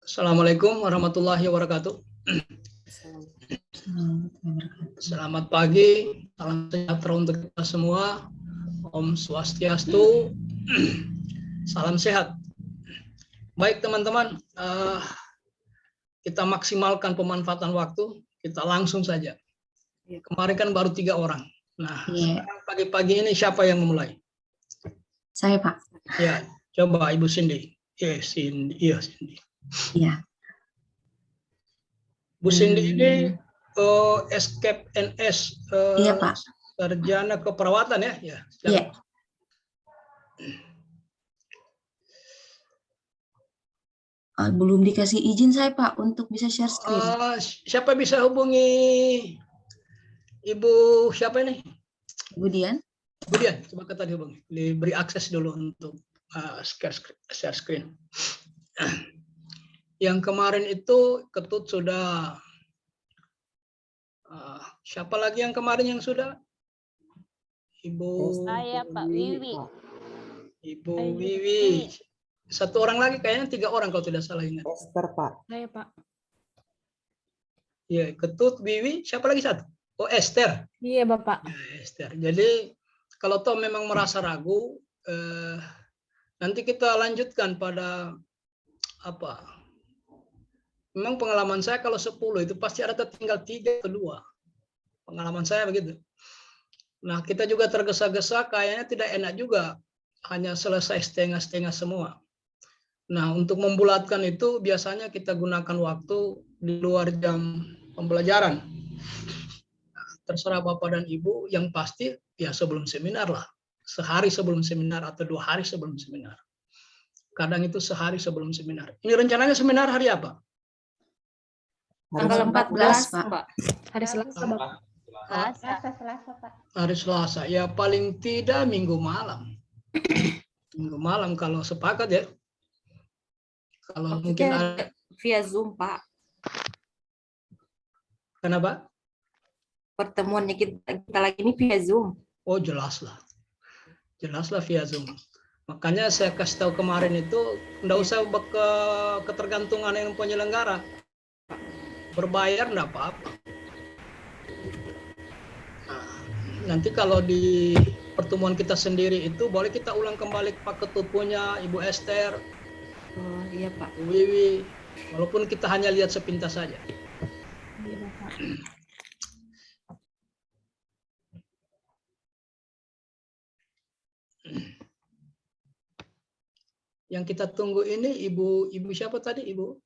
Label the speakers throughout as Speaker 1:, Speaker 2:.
Speaker 1: Assalamualaikum warahmatullahi wabarakatuh. Selamat pagi, salam sejahtera untuk kita semua. Om Swastiastu, salam sehat. Baik teman-teman, kita maksimalkan pemanfaatan waktu, kita langsung saja. Kemarin kan baru 3 orang. Nah, sekarang pagi-pagi ini siapa yang memulai?
Speaker 2: Saya, Pak.
Speaker 1: Ya, coba Ibu Cindy. Cindy.
Speaker 2: Iya.
Speaker 1: Bu Cindy ini escape NS,
Speaker 2: Iya, Pak.
Speaker 1: sarjana keperawatan ya?
Speaker 2: Iya. Belum dikasih izin saya, Pak, untuk bisa share screen.
Speaker 1: Siapa bisa hubungi Ibu siapa ini?
Speaker 2: Bu Dian.
Speaker 1: Bu Dian, coba kita dihubungi. Diberi akses dulu untuk share screen. Yang kemarin itu Ketut sudah. Siapa lagi yang kemarin yang sudah? Ibu.
Speaker 3: Saya Pak Wiwi.
Speaker 1: Ibu Wiwi. Satu orang lagi, kayaknya 3 orang kalau tidak salah ingat.
Speaker 4: Esther, Pak.
Speaker 3: Saya Pak.
Speaker 1: Ya, Ketut, Wiwi, siapa lagi satu? Oh, Esther.
Speaker 3: Iya Bapak.
Speaker 1: Ya, Esther. Jadi kalau toh memang merasa ragu, nanti kita lanjutkan pada apa? Memang pengalaman saya kalau 10 itu pasti ada tinggal 3 atau 2. Pengalaman saya begitu. Nah, kita juga tergesa-gesa, kayaknya tidak enak juga hanya selesai setengah-setengah semua. Nah, untuk membulatkan itu biasanya kita gunakan waktu di luar jam pembelajaran. Terserah Bapak dan Ibu, yang pasti ya sebelum seminar lah. Sehari sebelum seminar atau 2 hari sebelum seminar. Kadang itu sehari sebelum seminar. Ini rencananya seminar hari apa?
Speaker 3: Tanggal 14
Speaker 2: Pak.
Speaker 3: Hari Selasa Bapak.
Speaker 5: Selasa, Pak.
Speaker 1: Hari Selasa. Ya paling tidak minggu malam. Minggu malam kalau sepakat ya. Kalau mungkin ada
Speaker 5: Via Zoom, Pak.
Speaker 1: kenapa?
Speaker 5: Pertemuannya kita lagi ini via Zoom.
Speaker 1: Oh, jelaslah. Jelaslah via Zoom. Makanya saya kasih tahu kemarin itu enggak usah ketergantungan yang penyelenggara. Berbayar enggak apa-apa. Nah, nanti kalau di pertemuan kita sendiri itu boleh kita ulang kembali Pak Ketut punya, Ibu Esther,
Speaker 5: Oh, iya, Pak.
Speaker 1: Bu Wiwi, walaupun kita hanya lihat sepintas saja.
Speaker 3: Iya Bapak.
Speaker 1: Yang kita tunggu ini Ibu siapa tadi? Ibu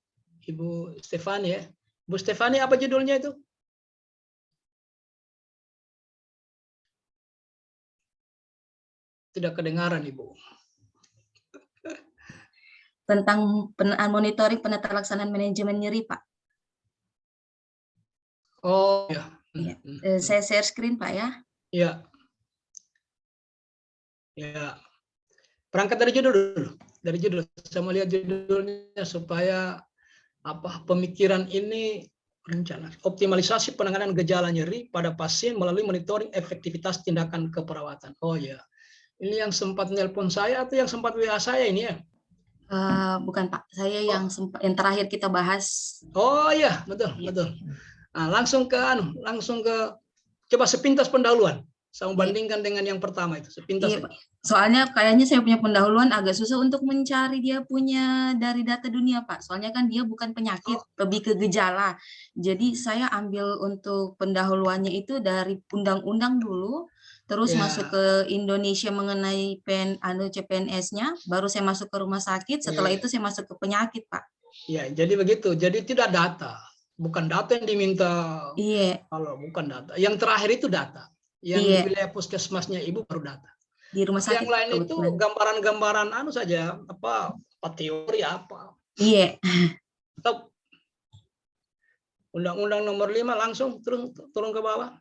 Speaker 1: Stefani ya. Bu Stefani, apa judulnya itu? Tidak kedengaran, Ibu.
Speaker 2: Tentang monitoring penata laksanaan manajemen nyeri, Pak.
Speaker 1: Oh, ya.
Speaker 2: Iya. Saya share screen, Pak ya.
Speaker 1: Ya. Ya. Berangkat dari judul dulu. Dari judul. Saya mau lihat judulnya supaya pemikiran ini rencana optimalisasi penanganan gejala nyeri pada pasien melalui monitoring efektivitas tindakan keperawatan. Oh ya, ini yang sempat nelpon saya atau yang sempat WA saya ini ya?
Speaker 2: Bukan Pak, saya yang terakhir kita bahas.
Speaker 1: Oh iya, betul. Nah, langsung ke coba sepintas pendahuluan. Saya bandingkan dengan yang pertama itu sepintas.
Speaker 2: Iya, Pak. Soalnya kayaknya saya punya pendahuluan agak susah untuk mencari dia punya dari data dunia, Pak. Soalnya kan dia bukan penyakit, lebih ke gejala. Jadi saya ambil untuk pendahuluannya itu dari undang-undang dulu, terus masuk ke Indonesia mengenai CPNS-nya, baru saya masuk ke rumah sakit, setelah itu saya masuk ke penyakit, Pak.
Speaker 1: Iya, jadi begitu. Jadi tidak data. Bukan data yang diminta.
Speaker 2: Iya.
Speaker 1: Kalau bukan data. Yang terakhir itu data. Yang di wilayah puskesmasnya Ibu baru data.
Speaker 2: Di rumah sakit.
Speaker 1: Yang lain itu gambaran-gambaran saja, apa teori apa.
Speaker 2: Iya.
Speaker 1: Stop. Undang-Undang nomor 5 langsung turun ke bawah.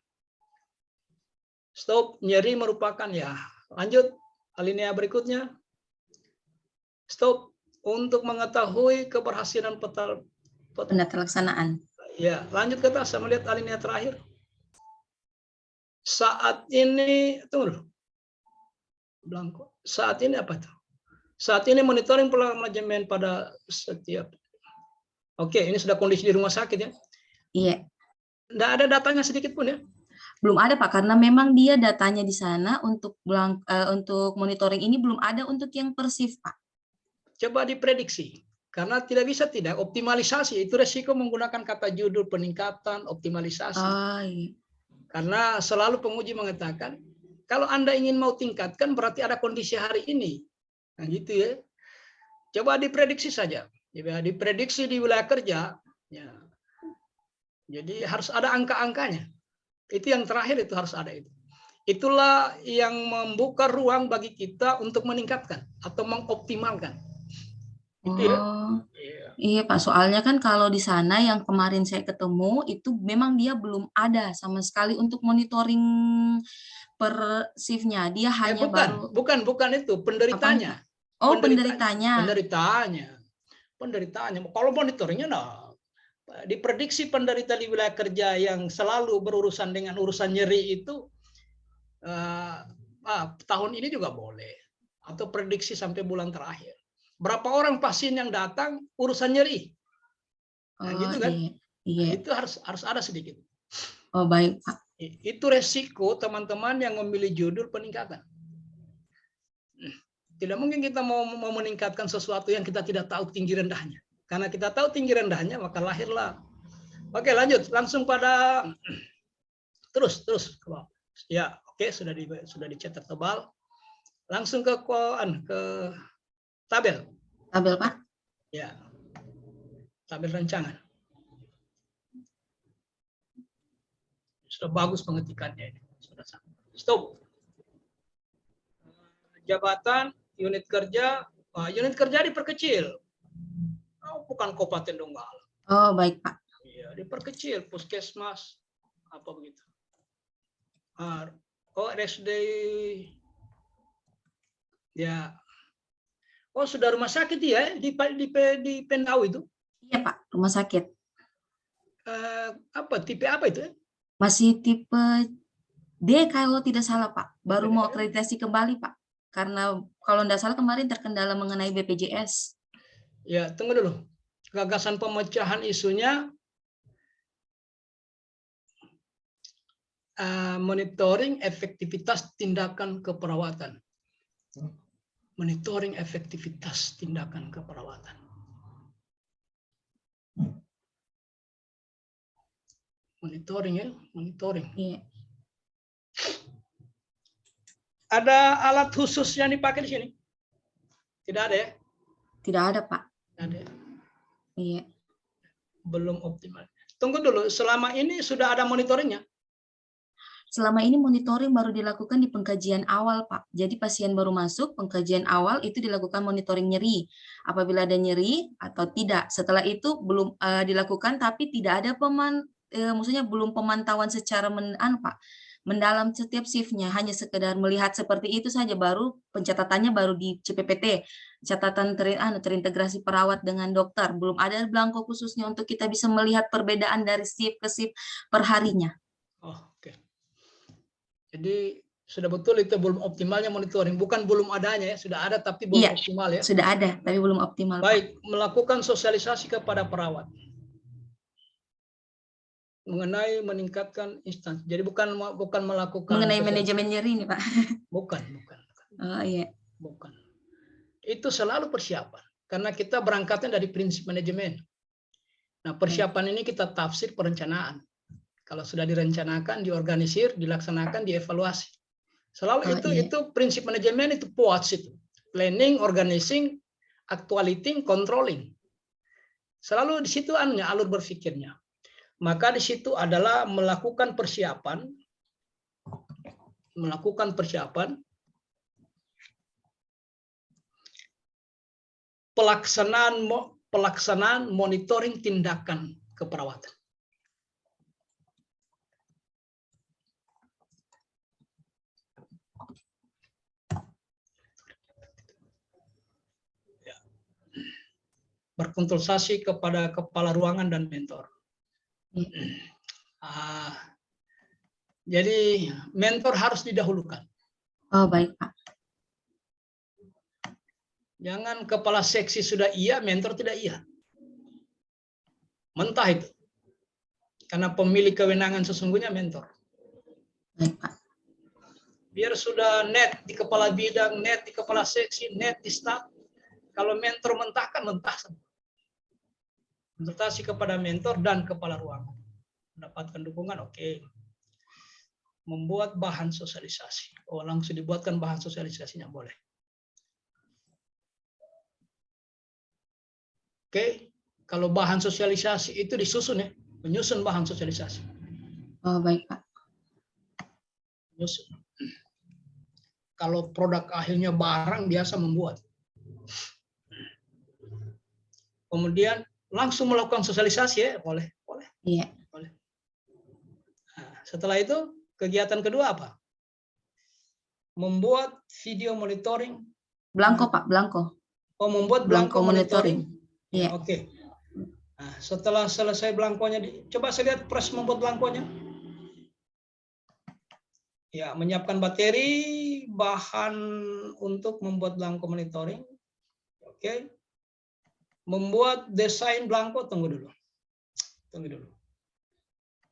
Speaker 1: Stop, nyeri merupakan ya. Lanjut alinea berikutnya. Stop, untuk mengetahui keberhasilan
Speaker 2: penata laksanaan.
Speaker 1: Ya, lanjut ke atas, saya melihat alinea terakhir. Saat ini, tunggu dulu. Blanko. Saat ini apa tuh? Saat ini monitoring manajemen pada setiap Oke, ini sudah kondisi di rumah sakit ya.
Speaker 2: Iya.
Speaker 1: Nggak ada datanya sedikit pun ya.
Speaker 2: Belum ada Pak, karena memang dia datanya di sana untuk untuk monitoring ini belum ada untuk yang per shift Pak.
Speaker 1: Coba diprediksi. Karena tidak bisa tidak optimalisasi itu resiko menggunakan kata judul peningkatan optimalisasi.
Speaker 2: Oh, iya.
Speaker 1: Karena selalu penguji mengatakan kalau Anda ingin mau tingkatkan berarti ada kondisi hari ini. Nah, gitu ya. Coba diprediksi saja. Coba diprediksi di wilayah kerja. Ya. Jadi harus ada angka-angkanya. Itu yang terakhir itu harus ada itu. Itulah yang membuka ruang bagi kita untuk meningkatkan atau mengoptimalkan. Itu ya.
Speaker 2: Iya Pak, soalnya kan kalau di sana yang kemarin saya ketemu itu memang dia belum ada sama sekali untuk monitoring per shift-nya. Dia hanya baru
Speaker 1: bukan itu penderitanya.
Speaker 2: Oh, penderitanya.
Speaker 1: Penderitanya. Kalau monitoringnya nah, diprediksi penderita di wilayah kerja yang selalu berurusan dengan urusan nyeri itu tahun ini juga boleh atau prediksi sampai bulan terakhir. Berapa orang pasien yang datang urusan nyeri, nah, gitu kan?
Speaker 2: Iya.
Speaker 1: Nah, itu harus ada sedikit.
Speaker 2: Oh baik Pak.
Speaker 1: Itu resiko teman-teman yang memilih judul peningkatan. Tidak mungkin kita mau meningkatkan sesuatu yang kita tidak tahu tinggi rendahnya. Karena kita tahu tinggi rendahnya maka lahirlah. Oke, lanjut langsung pada terus. Ya, oke, sudah dicetak tebal. Langsung ke tabel.
Speaker 2: Tabel Pak?
Speaker 1: Ya. Tabel rancangan. Sudah bagus pengetikannya ini. Sudah sampai. Stop. Jabatan, unit kerja diperkecil. Oh, bukan Kabupaten Donggala.
Speaker 2: Oh, baik Pak.
Speaker 1: Iya, diperkecil puskesmas apa begitu. Oh, RSD. Ya. Oh, sudah rumah sakit ya di Pendau itu?
Speaker 2: Iya Pak, rumah sakit.
Speaker 1: Tipe apa itu?
Speaker 2: Masih tipe D kalau tidak salah Pak. Baru mau akreditasi kembali Pak. Karena kalau tidak salah kemarin terkendala mengenai BPJS.
Speaker 1: Ya, tunggu dulu. Gagasan pemecahan isunya monitoring efektivitas tindakan keperawatan. Monitoring efektivitas tindakan keperawatan. Monitoring ya, monitoring.
Speaker 2: Iya.
Speaker 1: Ada alat khusus yang dipakai di sini? Tidak ada ya?
Speaker 2: Tidak ada Pak.
Speaker 1: Tidak ada.
Speaker 2: Iya.
Speaker 1: Belum optimal. Tunggu dulu, selama ini sudah ada monitoringnya?
Speaker 2: Selama ini monitoring baru dilakukan di pengkajian awal, Pak. Jadi pasien baru masuk, pengkajian awal itu dilakukan monitoring nyeri. Apabila ada nyeri atau tidak. Setelah itu belum dilakukan, tapi tidak ada maksudnya belum pemantauan secara mendalam setiap shift-nya. Hanya sekedar melihat seperti itu saja, baru pencatatannya baru di CPPT. Catatan terintegrasi perawat dengan dokter. Belum ada belangko khususnya untuk kita bisa melihat perbedaan dari shift ke shift per harinya.
Speaker 1: Oh, oke. Jadi sudah betul itu belum optimalnya monitoring, bukan belum adanya ya, sudah ada tapi belum optimal ya.
Speaker 2: Sudah ada tapi belum optimal.
Speaker 1: Baik, Pak. Melakukan sosialisasi kepada perawat mengenai meningkatkan instansi. Jadi bukan melakukan
Speaker 2: mengenai manajemen nyeri ini, Pak.
Speaker 1: Bukan.
Speaker 2: Oh iya.
Speaker 1: Bukan. Itu selalu persiapan karena kita berangkatnya dari prinsip manajemen. Nah, persiapan ini kita tafsir perencanaan. Kalau sudah direncanakan, diorganisir, dilaksanakan, dievaluasi. Selalu itu prinsip manajemen itu POATS itu. Planning, organizing, actuating, controlling. Selalu di situ alur berpikirnya. Maka di situ adalah melakukan persiapan, pelaksanaan monitoring tindakan keperawatan. Berkonsultasi kepada kepala ruangan dan mentor. Jadi mentor harus didahulukan.
Speaker 2: Oh baik Pak.
Speaker 1: Jangan kepala seksi sudah iya, mentor tidak iya. mentah itu. Karena pemilik kewenangan sesungguhnya mentor.
Speaker 2: Baik, Pak.
Speaker 1: Biar sudah net di kepala bidang, net di kepala seksi, net di staf. Kalau mentor mentah kan mentah. Konsultasi kepada mentor dan kepala ruangan. Mendapatkan dukungan, oke. Membuat bahan sosialisasi. Oh, langsung dibuatkan bahan sosialisasinya, boleh. Oke, kalau bahan sosialisasi itu disusun ya, menyusun bahan sosialisasi.
Speaker 2: Oh, baik, Pak.
Speaker 1: Menyusun. Kalau produk akhirnya barang, biasa membuat. Kemudian langsung melakukan sosialisasi ya, boleh.
Speaker 2: Iya.
Speaker 1: Boleh. Nah, setelah itu kegiatan kedua apa? Membuat video monitoring.
Speaker 2: Blanko, Pak, blanko.
Speaker 1: Oh, membuat blanko monitoring. Ya,
Speaker 2: Iya.
Speaker 1: oke. Nah, setelah selesai blankonya, coba saya lihat proses membuat blankonya. Ya, menyiapkan materi, bahan untuk membuat blanko monitoring. Oke. Membuat desain blanko, tunggu dulu.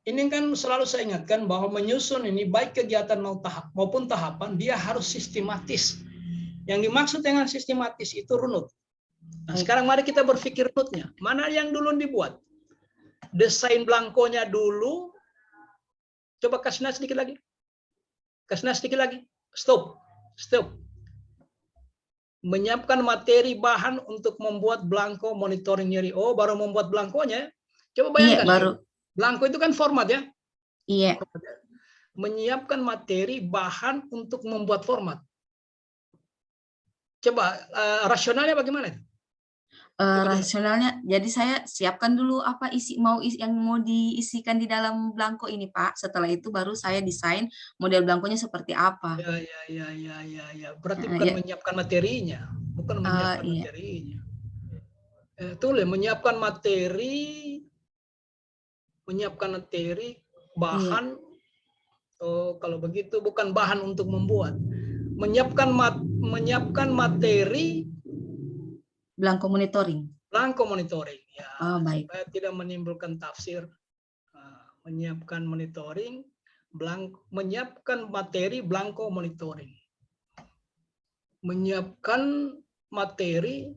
Speaker 1: Ini kan selalu saya ingatkan bahwa menyusun ini baik kegiatan maupun tahapan, dia harus sistematis. Yang dimaksud dengan sistematis itu runut. Nah, sekarang mari kita berpikir runutnya. Mana yang dulu dibuat? Desain blankonya dulu. Coba kasih nas sedikit lagi. Stop. Menyiapkan materi bahan untuk membuat blanko monitoring nyeri. Oh, baru membuat blankonya. Coba bayangkan.
Speaker 2: Iya, baru.
Speaker 1: Blanko itu kan format ya.
Speaker 2: Iya.
Speaker 1: Menyiapkan materi bahan untuk membuat format. Coba rasionalnya bagaimana?
Speaker 2: Rasionalnya, jadi saya siapkan dulu apa yang mau diisikan di dalam blanko ini, Pak. Setelah itu baru saya desain model blankonya seperti apa.
Speaker 1: Ya. Berarti bukan
Speaker 2: Ya.
Speaker 1: menyiapkan materinya,
Speaker 2: Iya.
Speaker 1: materinya. Menyiapkan materi bahan.
Speaker 2: Iya.
Speaker 1: Oh, kalau begitu bukan bahan untuk membuat. Menyiapkan materi
Speaker 2: Blanko monitoring.
Speaker 1: Ya,
Speaker 2: Baik.
Speaker 1: supaya tidak menimbulkan tafsir. Menyiapkan monitoring, menyiapkan materi blanko monitoring. Menyiapkan materi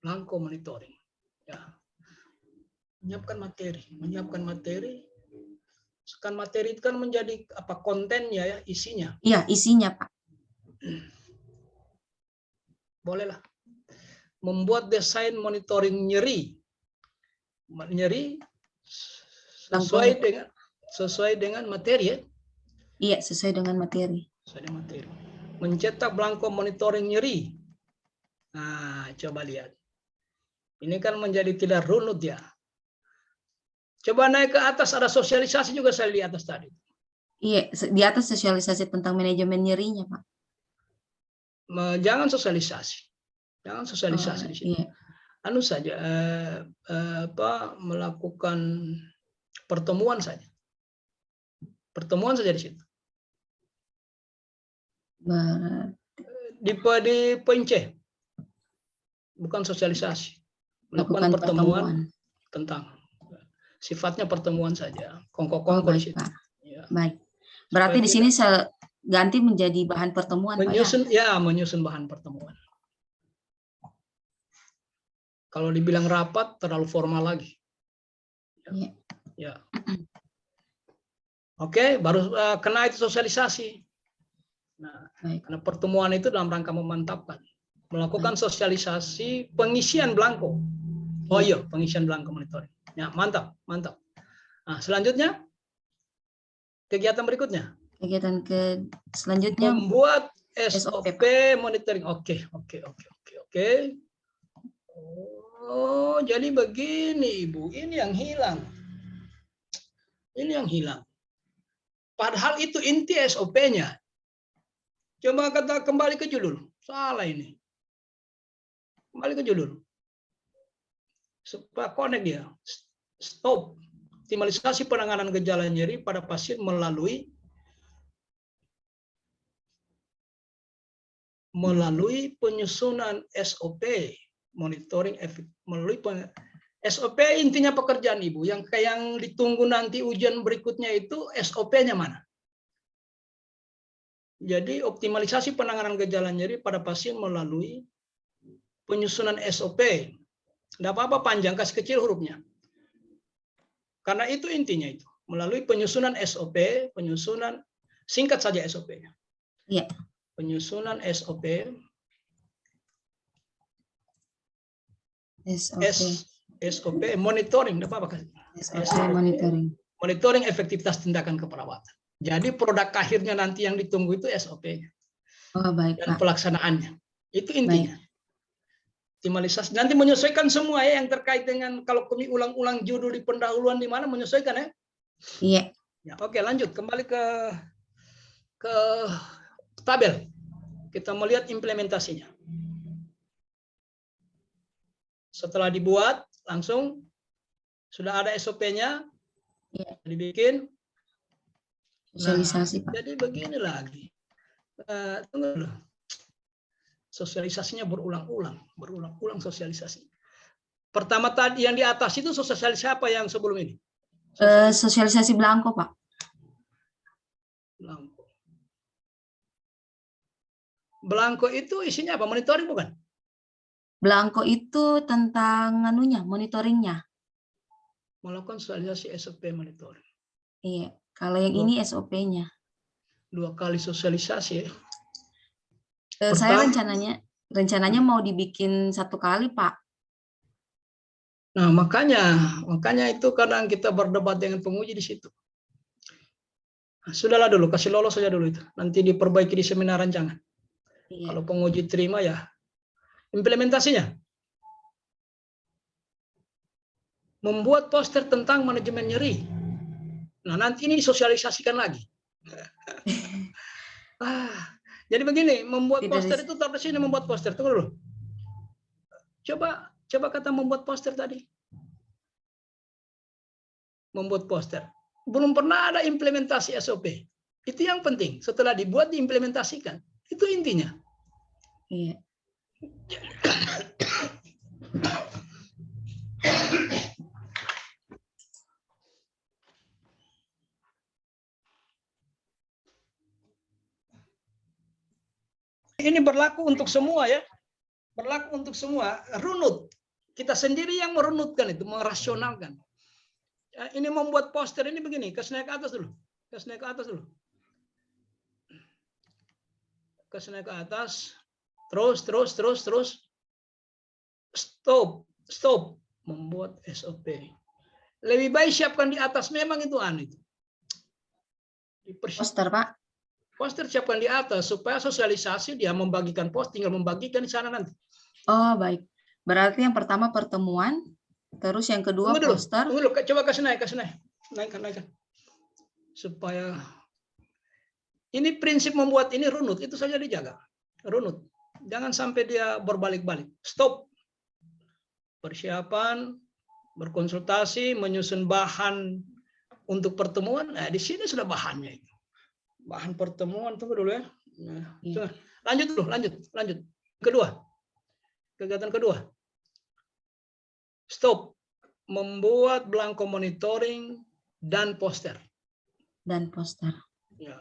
Speaker 1: blanko monitoring. Ya. Menyiapkan materi. Sekarang materi itu kan menjadi apa, kontennya ya, isinya.
Speaker 2: Iya, isinya, Pak.
Speaker 1: Bolehlah. Membuat desain monitoring nyeri sesuai dengan materi ya.
Speaker 2: Iya, sesuai dengan materi.
Speaker 1: Mencetak blanko monitoring nyeri. Nah, coba lihat. Ini kan menjadi tidak runut ya. Coba naik ke atas, ada sosialisasi juga saya lihat atas tadi.
Speaker 2: Iya, di atas sosialisasi tentang manajemen nyerinya, Pak.
Speaker 1: Jangan sosialisasi di sini.
Speaker 2: Iya.
Speaker 1: Anu saja, melakukan pertemuan saja. Pertemuan saja di situ. Di PNC, bukan sosialisasi. Melakukan pertemuan tentang sifatnya pertemuan saja. Kongko-kongko di situ.
Speaker 2: Ya. Baik. Berarti di sini saya ganti menjadi bahan pertemuan,
Speaker 1: menyusun,
Speaker 2: Pak ya?
Speaker 1: Menyusun bahan pertemuan. Kalau dibilang rapat terlalu formal lagi. Ya. Oke, baru kena itu sosialisasi. Nah, karena pertemuan itu dalam rangka memantapkan, melakukan sosialisasi pengisian blanko. Oh iya, pengisian blanko monitoring. Ya, mantap. Nah, selanjutnya kegiatan berikutnya.
Speaker 2: Selanjutnya
Speaker 1: membuat SOP monitoring. Oke. Oh, jadi begini, Ibu. Ini yang hilang. Padahal itu inti SOP-nya. Coba kembali ke judul. Salah ini. Kembali ke judul. Supaya connect dia. Stop. Optimalisasi penanganan gejala nyeri pada pasien melalui penyusunan SOP monitoring melalui SOP intinya pekerjaan Ibu. Yang ditunggu nanti ujian berikutnya itu SOP-nya mana? Jadi optimalisasi penanganan gejala nyeri pada pasien melalui penyusunan SOP. Tidak apa-apa panjang, kasih kecil hurufnya. Karena itu intinya itu. Melalui penyusunan SOP, penyusunan, singkat saja SOP-nya.
Speaker 2: Iya.
Speaker 1: Penyusunan SOP. SOP, monitoring, tidak apa-apa.
Speaker 2: SOP monitoring.
Speaker 1: Monitoring efektivitas tindakan keperawatan. Jadi produk akhirnya nanti yang ditunggu itu SOP-nya.
Speaker 2: Oh, baik,
Speaker 1: Dan
Speaker 2: Pak.
Speaker 1: pelaksanaannya. Itu intinya. Optimalisasi. Nanti menyesuaikan semua ya yang terkait dengan kalau kami ulang-ulang judul di pendahuluan di mana menyesuaikan ya.
Speaker 2: Iya.
Speaker 1: Ya, oke, lanjut kembali ke tabel. Kita melihat implementasinya. Setelah dibuat, langsung sudah ada SOP-nya,
Speaker 2: Iya.
Speaker 1: dibikin.
Speaker 2: Sosialisasi, Pak.
Speaker 1: Jadi begini lagi. Tunggu dulu. Sosialisasinya berulang-ulang sosialisasi. Pertama tadi yang di atas itu sosialisasi apa yang sebelum ini?
Speaker 2: Sosialisasi belangko, Pak.
Speaker 1: Belangko itu isinya apa? Monitoring bukan?
Speaker 2: Belangko itu tentang monitoringnya.
Speaker 1: Melakukan sosialisasi SOP monitoring.
Speaker 2: Iya. Kalau yang ini SOP-nya.
Speaker 1: 2 kali sosialisasi ya.
Speaker 2: Saya rencananya mau dibikin 1 kali, Pak.
Speaker 1: Nah, makanya itu kadang kita berdebat dengan penguji di situ. Nah, sudahlah dulu, kasih lolos saja dulu itu. Nanti diperbaiki di seminar rancangan.
Speaker 2: Iya.
Speaker 1: Kalau penguji terima ya implementasinya. Membuat poster tentang manajemen nyeri. Nah, nanti ini disosialisasikan lagi. Jadi begini, membuat poster itu taruh sini, membuat poster. Tunggu dulu. Coba kata membuat poster tadi. Membuat poster. Belum pernah ada implementasi SOP. Itu yang penting. Setelah dibuat, diimplementasikan. Itu intinya.
Speaker 2: Iya.
Speaker 1: Ini berlaku untuk semua ya. Berlaku untuk semua. Runut. Kita sendiri yang merunutkan itu, merasionalkan. Ini membuat poster ini begini. Kasih naik ke atas dulu. Kasih naik ke atas dulu. Kasih naik ke atas. Terus. Stop. Membuat SOP. Lebih baik siapkan di atas. Memang itu aneh.
Speaker 2: Poster, Pak.
Speaker 1: Poster siapkan di atas supaya sosialisasi dia membagikan poster, tinggal membagikan di sana nanti.
Speaker 2: Oh, baik. Berarti yang pertama pertemuan, terus yang kedua poster.
Speaker 1: Tunggu dulu, coba kasih naik. Naikkan. Supaya ini prinsip membuat ini runut, itu saja dijaga. Runut. Jangan sampai dia berbalik-balik. Stop. Persiapan, berkonsultasi, menyusun bahan untuk pertemuan. Di sini sudah bahannya itu. Bahan pertemuan, tunggu dulu ya. Nah, lanjut. Kegiatan kedua. Stop. Membuat belangko monitoring dan poster. Ya.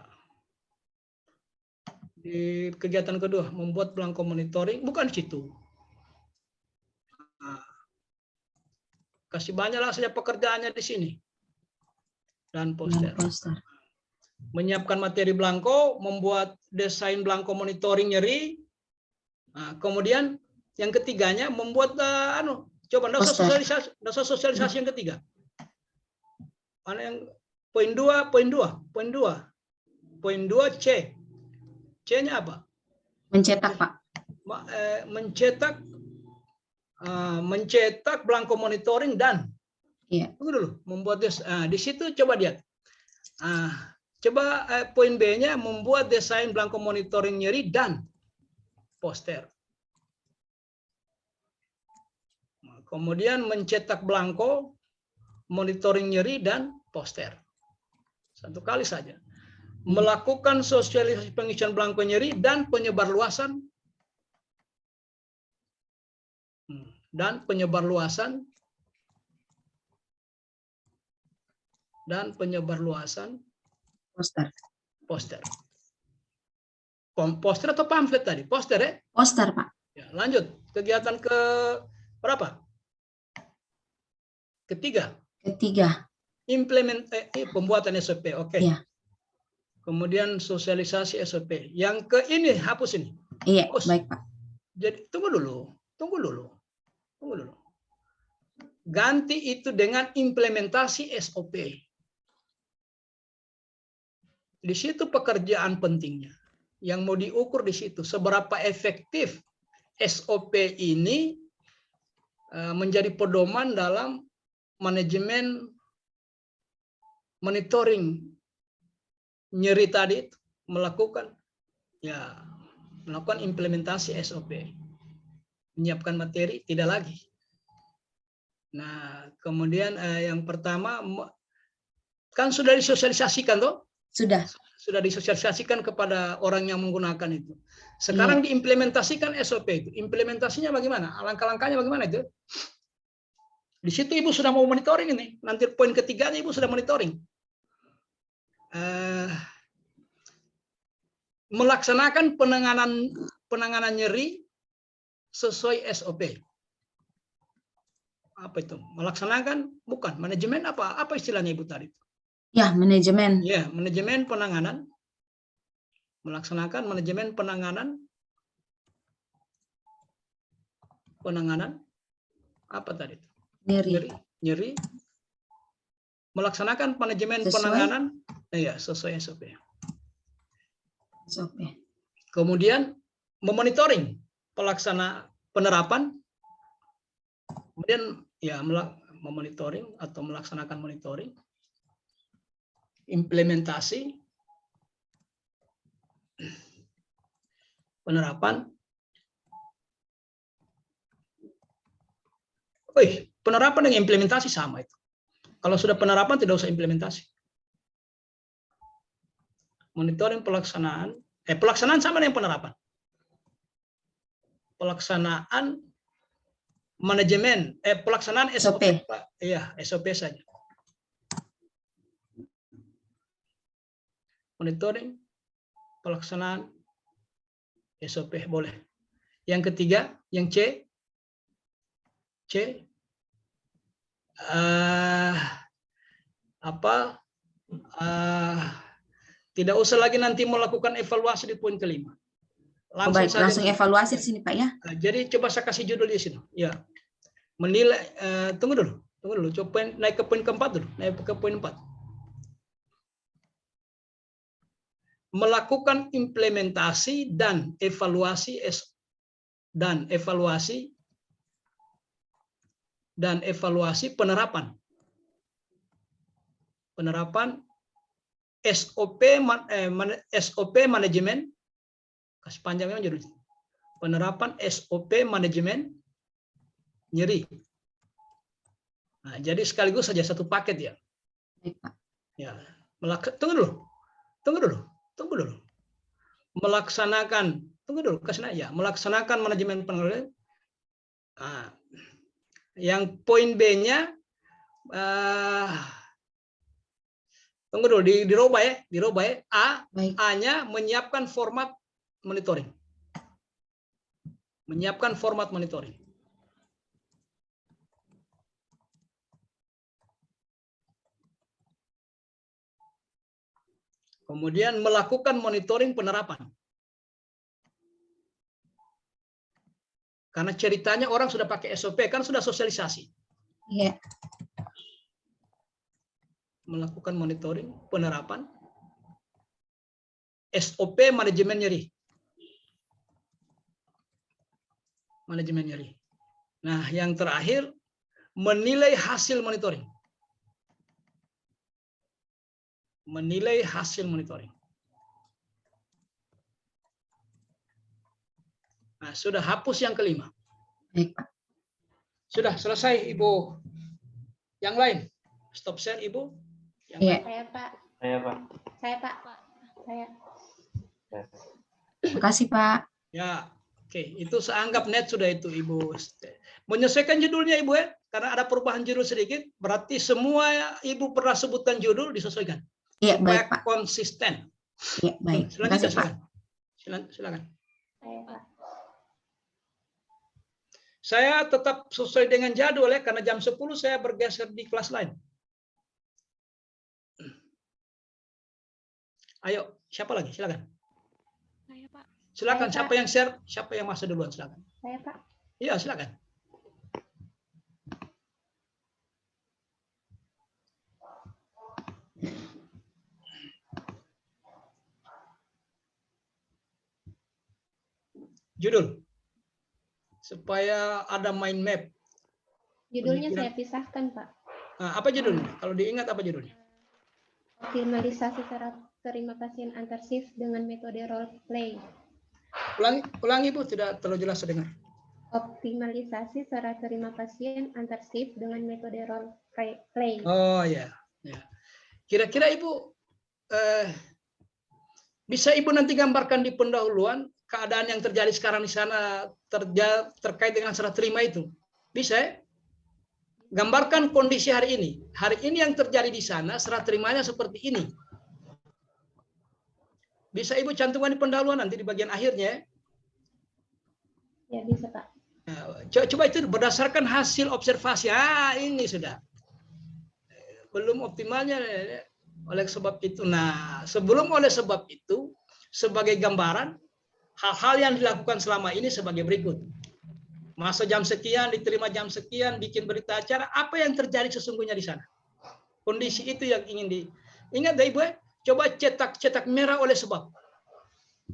Speaker 1: Di kegiatan kedua, membuat belangko monitoring, bukan di situ. Nah, kasih banyaklah saja pekerjaannya di sini. Dan poster. Menyiapkan materi belangko, membuat desain belangko monitoring nyeri. Nah, kemudian yang ketiganya membuat coba dasar sosialisasi yang ketiga. Mana yang poin 2 C. C-nya apa?
Speaker 2: Mencetak, Pak.
Speaker 1: Mencetak belangko monitoring dan
Speaker 2: Tunggu
Speaker 1: dulu, membuat di situ coba lihat. Coba poin B-nya membuat desain belangko monitoring nyeri dan poster. Kemudian mencetak belangko monitoring nyeri dan poster. 1 kali saja. Melakukan sosialisasi pengisian belangko nyeri dan penyebarluasan dan penyebarluasan
Speaker 2: Poster.
Speaker 1: poster. Poster atau pamflet tadi? Poster ya?
Speaker 2: Poster, Pak.
Speaker 1: Ya, lanjut. Kegiatan ke berapa? Ketiga.
Speaker 2: Ketiga.
Speaker 1: Pembuatan SOP. Oke.
Speaker 2: Iya.
Speaker 1: Kemudian sosialisasi SOP. Yang ke ini hapus ini.
Speaker 2: Iya,
Speaker 1: Hapus.
Speaker 2: baik, Pak.
Speaker 1: Jadi tunggu dulu. Ganti itu dengan implementasi SOP. Di situ pekerjaan pentingnya. Yang mau diukur di situ seberapa efektif SOP ini menjadi pedoman dalam manajemen monitoring nyeri tadi itu, melakukan implementasi SOP. Menyiapkan materi tidak lagi. Nah, kemudian yang pertama kan sudah disosialisasikan toh? Sudah disosialisasikan kepada orang yang menggunakan itu. Sekarang diimplementasikan SOP itu. Implementasinya bagaimana? Langkah-langkahnya bagaimana itu? Di situ Ibu sudah mau monitoring ini. Nanti poin ketiganya Ibu sudah monitoring. Melaksanakan penanganan nyeri sesuai SOP. Apa itu? Melaksanakan bukan manajemen apa istilahnya Ibu tadi?
Speaker 2: Ya, manajemen.
Speaker 1: Ya, manajemen penanganan. Melaksanakan manajemen penanganan apa tadi? Nyeri. Melaksanakan manajemen penanganan sesuai SOP. Kemudian memonitoring penerapan. Kemudian memonitoring atau melaksanakan monitoring, implementasi, penerapan. Penerapan dengan implementasi sama itu. Kalau sudah penerapan tidak usah implementasi. Monitoring pelaksanaan sama dengan penerapan. Pelaksanaan manajemen pelaksanaan SOP. Iya, SOP saja. Monitoring, pelaksanaan SOP boleh. Yang ketiga, yang C tidak usah lagi nanti melakukan evaluasi di poin kelima.
Speaker 2: Langsung evaluasi di sini, Pak ya.
Speaker 1: Jadi coba saya kasih judul di sini. Ya. Menilai tunggu dulu. Coba naik ke poin keempat dulu. Naik ke poin 4. Melakukan implementasi dan evaluasi penerapan SOP manajemen. Kasih panjangnya jadi penerapan SOP manajemen nyeri. Nah, jadi sekaligus saja satu paket ya. Ya, tunggu dulu. Melaksanakan manajemen pengelolaan. Nah, yang poin B-nya tunggu dulu dirubah ya. A-nya menyiapkan format monitoring. Kemudian melakukan monitoring penerapan. Karena ceritanya orang sudah pakai SOP, kan sudah sosialisasi.
Speaker 2: Iya.
Speaker 1: Melakukan monitoring penerapan SOP manajemen nyeri. Nah, yang terakhir menilai hasil monitoring. Nah, sudah hapus yang kelima.
Speaker 2: Baik, Pak.
Speaker 1: Sudah selesai, Ibu. Yang lain, stop share, Ibu.
Speaker 2: Iya.
Speaker 3: Saya, Pak. Saya.
Speaker 2: Terima kasih, Pak.
Speaker 1: Ya, oke. Itu seanggap net sudah itu, Ibu. Menyesuaikan judulnya Ibu ya, karena ada perubahan judul sedikit, berarti semua Ibu pernah sebutkan judul disesuaikan.
Speaker 2: Iya,
Speaker 1: Supaya
Speaker 2: baik, Pak.
Speaker 1: konsisten.
Speaker 2: Iya, baik. Terima
Speaker 1: Selanjutnya
Speaker 2: kasih, Pak.
Speaker 1: silakan.
Speaker 3: Saya, Pak.
Speaker 1: Saya tetap sesuai dengan jadwal ya, karena jam 10 saya bergeser di kelas lain. Ayo, siapa lagi? Silakan.
Speaker 3: Saya, Pak.
Speaker 1: Silakan,
Speaker 3: Saya,
Speaker 1: siapa
Speaker 3: Pak.
Speaker 1: yang share? Siapa yang masuk duluan? Silakan.
Speaker 3: Saya, Pak.
Speaker 1: Iya, silakan. Judul. Supaya ada mind map.
Speaker 3: Judulnya
Speaker 1: Pemikiran.
Speaker 3: saya pisahkan, Pak.
Speaker 1: Nah, apa judulnya? Kalau diingat apa judulnya?
Speaker 3: Optimalisasi serah terima pasien antar shift dengan metode role play.
Speaker 1: Ulangi Bu, tidak terlalu jelas saya dengar.
Speaker 3: Optimalisasi serah terima pasien antar shift dengan metode role play.
Speaker 1: Oh ya, ya. Kira-kira Ibu bisa Ibu nanti gambarkan di pendahuluan keadaan yang terjadi sekarang di sana terkait dengan serah terima itu? Bisa ya? Gambarkan kondisi hari ini. Hari ini yang terjadi di sana serah terimanya seperti ini. Bisa Ibu cantumkan di pendahuluan nanti di bagian akhirnya.
Speaker 3: Ya, bisa, Pak.
Speaker 1: Nah, coba itu berdasarkan hasil observasi. Ini sudah. Belum optimalnya oleh sebab itu. Nah, sebelum oleh sebab itu, sebagai gambaran, hal-hal yang dilakukan selama ini sebagai berikut. Masa jam sekian, diterima jam sekian, bikin berita acara, apa yang terjadi sesungguhnya di sana? Kondisi itu yang ingin ingat deh Ibu, coba cetak merah oleh sebab.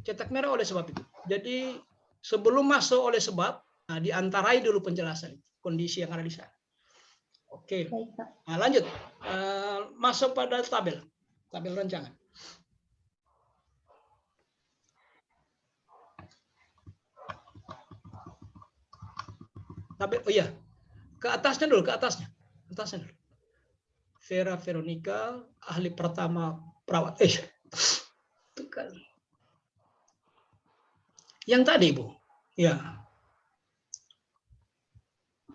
Speaker 1: Cetak merah oleh sebab itu. Jadi sebelum masuk oleh sebab, nah, diantarai dulu penjelasan kondisi yang ada di sana. Oke.
Speaker 3: Baik, Pak.
Speaker 1: Nah, lanjut. Masuk pada tabel rancangan. Tabel, oh iya, ke atasnya dulu. Vera Veronica, ahli pertama perawat. Itu kan. Yang tadi Bu, ya.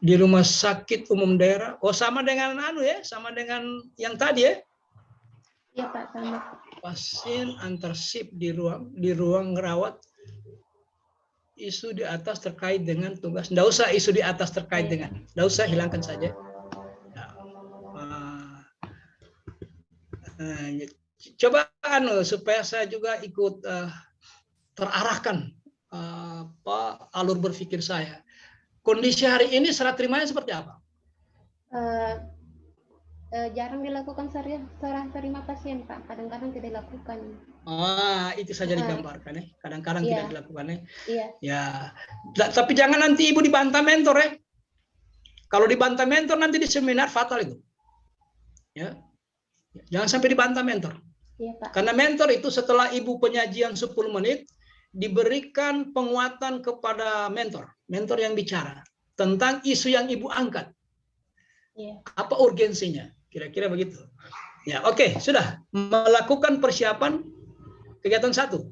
Speaker 1: Di rumah sakit umum daerah. Oh, sama dengan sama dengan yang tadi ya.
Speaker 3: Iya, Pak, sama.
Speaker 1: Pasien antar shift di ruang rawat. Isu di atas terkait dengan tugas. Nggak usah isu di atas terkait dengan. Nggak usah, hilangkan saja. Coba supaya saya juga ikut terarahkan alur berpikir saya. Kondisi hari ini serah terimanya seperti apa?
Speaker 3: Jarang dilakukan serah terima pasien, Pak. Kadang-kadang tidak dilakukan.
Speaker 1: Itu saja digambarkan ya. Kadang-kadang tidak dilakukan ya.
Speaker 3: Iya.
Speaker 1: Ya. Tapi jangan nanti Ibu dibantah mentor ya. Kalau dibantah mentor nanti di seminar fatal itu. Ya. Jangan sampai dibantah mentor.
Speaker 3: Iya, Pak.
Speaker 1: Karena mentor itu setelah Ibu penyajian 10 menit diberikan penguatan kepada mentor yang bicara tentang isu yang Ibu angkat.
Speaker 3: Iya.
Speaker 1: Apa urgensinya? Kira-kira begitu. Ya, oke, sudah melakukan persiapan kegiatan 1.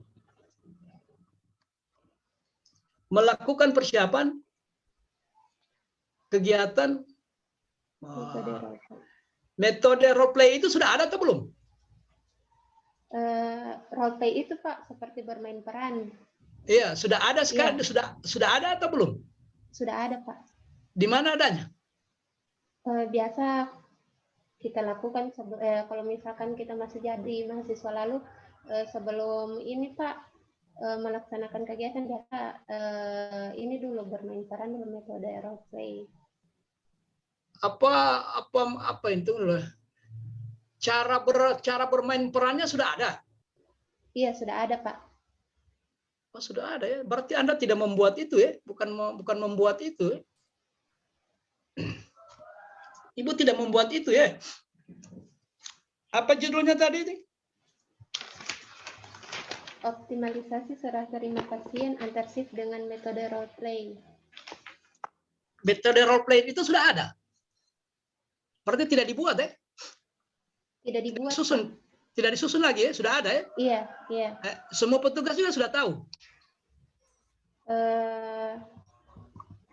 Speaker 1: Melakukan persiapan kegiatan metode role play itu sudah ada atau belum?
Speaker 3: Role play itu, Pak, seperti bermain peran.
Speaker 1: Iya, sudah ada sekarang.
Speaker 3: Iya.
Speaker 1: Sudah ada atau belum?
Speaker 3: Sudah ada, Pak.
Speaker 1: Di mana adanya?
Speaker 3: Biasa kita lakukan kalau misalkan kita masih jadi mahasiswa lalu sebelum ini, Pak, melaksanakan kegiatan biasa ini dulu bermain peran dengan metode role play.
Speaker 1: Apa itu loh? Cara bermain perannya sudah ada?
Speaker 3: Iya, sudah ada, Pak.
Speaker 1: Oh, sudah ada ya. Berarti Anda tidak membuat itu ya? Bukan membuat itu ya? Ibu tidak membuat itu ya? Apa judulnya tadi ini?
Speaker 3: Optimalisasi serah terima pasien antar shift dengan metode role play.
Speaker 1: Metode role play itu sudah ada? Berarti tidak dibuat ya?
Speaker 3: Tidak dibuat.
Speaker 1: Tidak disusun lagi ya? Sudah ada ya?
Speaker 3: Iya, iya.
Speaker 1: Semua petugas juga sudah tahu?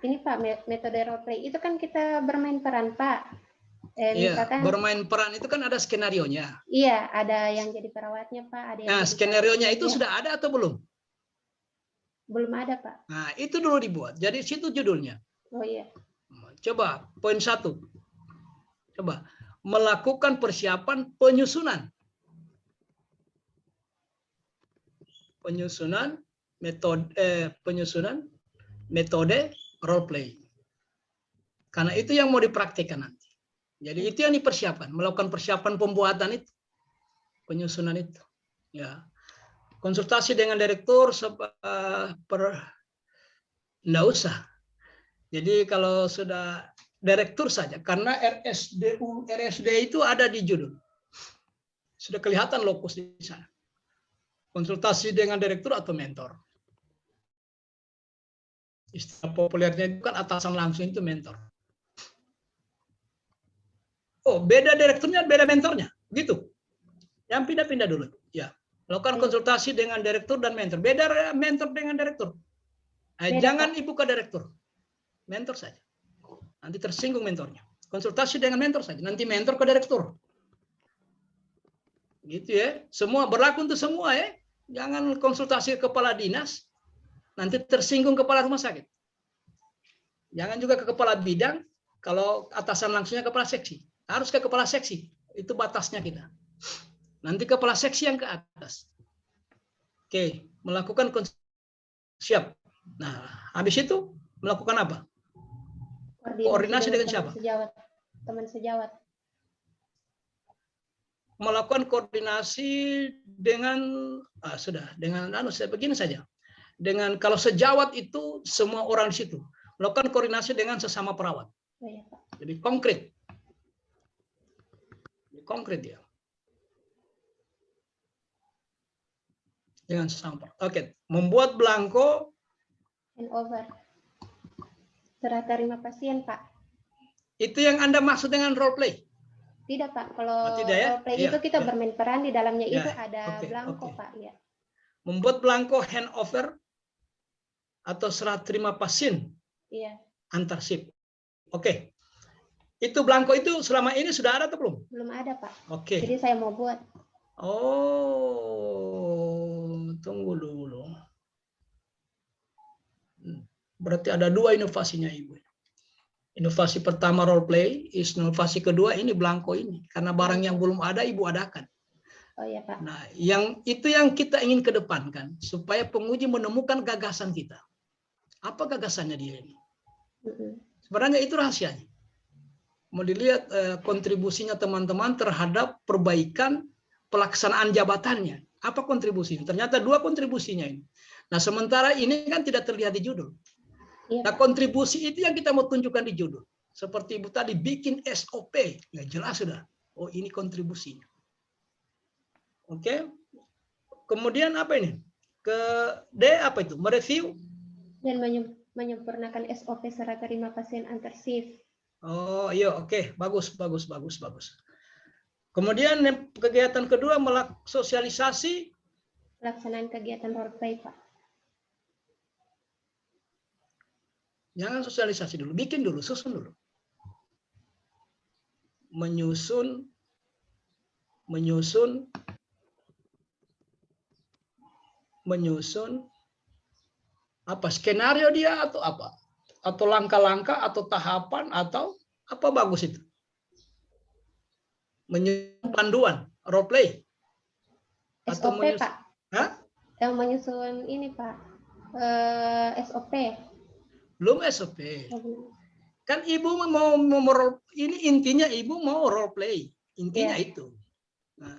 Speaker 3: ini Pak, metode role play itu kan kita bermain peran Pak.
Speaker 1: Iya,
Speaker 3: Misalkan
Speaker 1: bermain peran itu kan ada skenarionya.
Speaker 3: iya, ada yang jadi perawatnya Pak, ada yang
Speaker 1: Nah,
Speaker 3: jadi
Speaker 1: skenarionya itu
Speaker 3: perawatnya.
Speaker 1: sudah ada atau belum?
Speaker 3: Belum ada Pak.
Speaker 1: Nah, itu dulu dibuat. Jadi situ judulnya.
Speaker 3: Oh iya.
Speaker 1: Coba poin 1. Coba melakukan persiapan penyusunan. Penyusunan metode role play. Karena itu yang mau dipraktikkan nanti. Jadi itu yang dipersiapkan, melakukan persiapan pembuatan itu, penyusunan itu. Ya, konsultasi dengan direktur enggak usah. Jadi kalau sudah direktur saja, karena RSD itu ada di judul, sudah kelihatan lokus di sana. Konsultasi dengan direktur atau mentor. Istilah populernya itu kan atasan langsung itu mentor. Oh, beda direkturnya, beda mentornya, gitu. Yang pindah-pindah dulu, ya. Lakukan konsultasi dengan direktur dan mentor. Beda mentor dengan direktur. Jangan ibu ke direktur, mentor saja. Nanti tersinggung mentornya. Konsultasi dengan mentor saja. Nanti mentor ke direktur. Gitu ya. Semua berlaku untuk semua ya. Jangan konsultasi ke kepala dinas. Nanti tersinggung kepala rumah sakit. Jangan juga ke kepala bidang. Kalau atasan langsungnya kepala seksi. Harus ke kepala seksi. Itu batasnya kita. Nanti kepala seksi yang ke atas. Oke. Melakukan siap. Nah, habis itu melakukan apa? Koordinasi dengan siapa?
Speaker 3: Teman sejawat.
Speaker 1: Melakukan koordinasi dengan dengan saya begini saja. Dengan kalau sejawat itu semua orang di situ. Melakukan koordinasi dengan sesama perawat.
Speaker 3: Oh, iya, Pak.
Speaker 1: Jadi konkret. Konkret ya. Dengan sesama perawat. Oke, membuat belangko
Speaker 3: Handover. Serah terima pasien, Pak.
Speaker 1: Itu yang Anda maksud dengan role play?
Speaker 3: Tidak, Pak. Kalau
Speaker 1: tidak ya?
Speaker 3: role play
Speaker 1: Iya,
Speaker 3: itu kita
Speaker 1: iya.
Speaker 3: bermain peran, di dalamnya
Speaker 1: Ya,
Speaker 3: itu ada
Speaker 1: oke,
Speaker 3: belangko,
Speaker 1: oke.
Speaker 3: Pak. Ya.
Speaker 1: Membuat belangko handover atau serah terima pasien
Speaker 3: Iya.
Speaker 1: antar shift. Oke. Itu belangko itu selama ini sudah ada atau belum?
Speaker 3: Belum ada, Pak.
Speaker 1: Oke.
Speaker 3: Jadi saya mau buat.
Speaker 1: Oh, tunggu dulu. Berarti ada 2 inovasinya Ibu. Inovasi pertama role play, inovasi kedua ini belangko ini. Karena barang yang belum ada Ibu adakan.
Speaker 3: Oh iya, Pak.
Speaker 1: Nah, yang kita ingin kedepankan supaya penguji menemukan gagasan kita. Apa gagasannya dia ini? Sebenarnya itu rahasianya. Mau dilihat kontribusinya teman-teman terhadap perbaikan pelaksanaan jabatannya. Apa kontribusinya? Ternyata 2 kontribusinya ini. Nah, sementara ini kan tidak terlihat di judul.
Speaker 3: Iya,
Speaker 1: Nah, kontribusi itu yang kita mau tunjukkan di judul. Seperti Ibu tadi bikin SOP, ya jelas sudah. Oh, ini kontribusinya. Oke. Kemudian apa ini? Ke D apa itu? Mereview
Speaker 3: dan menyempurnakan SOP serah terima pasien antar shift.
Speaker 1: Oh, iya, oke. Bagus. Kemudian kegiatan kedua sosialisasi
Speaker 3: Pelaksanaan kegiatan role play, Pak.
Speaker 1: Jangan sosialisasi dulu, bikin dulu, susun dulu. Menyusun apa skenario dia atau apa? Atau langkah-langkah atau tahapan atau apa bagus itu? Menyusun panduan role play. Atau
Speaker 3: SOP, Pak.
Speaker 1: Hah?
Speaker 3: Yang menyusun ini, Pak. SOP.
Speaker 1: Belum SOP. Kan Ibu mau ini intinya Ibu mau role play. Intinya itu. Nah,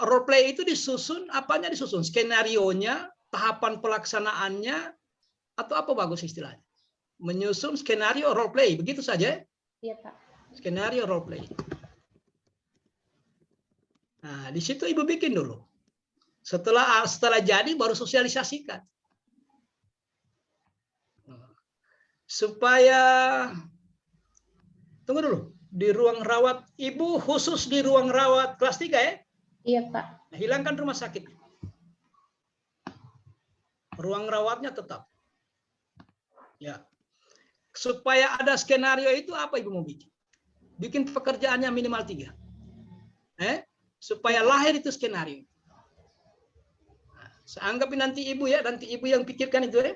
Speaker 1: role play itu disusun, apanya disusun? Skenarionya, tahapan pelaksanaannya, atau apa bagus istilahnya? Menyusun skenario role play, begitu saja?
Speaker 3: Iya, Pak.
Speaker 1: Skenario role play. Nah, di situ Ibu bikin dulu. Setelah jadi baru sosialisasikan. Supaya tunggu dulu, di ruang rawat Ibu khusus di ruang rawat kelas 3 ya?
Speaker 3: Iya, Pak.
Speaker 1: Nah, hilangkan rumah sakit. Ruang rawatnya tetap. Ya. supaya ada skenario itu apa Ibu mau bikin? Bikin pekerjaannya minimal 3. Supaya lahir itu skenario. Nah, saya anggap nanti Ibu ya, nanti Ibu yang pikirkan itu ya.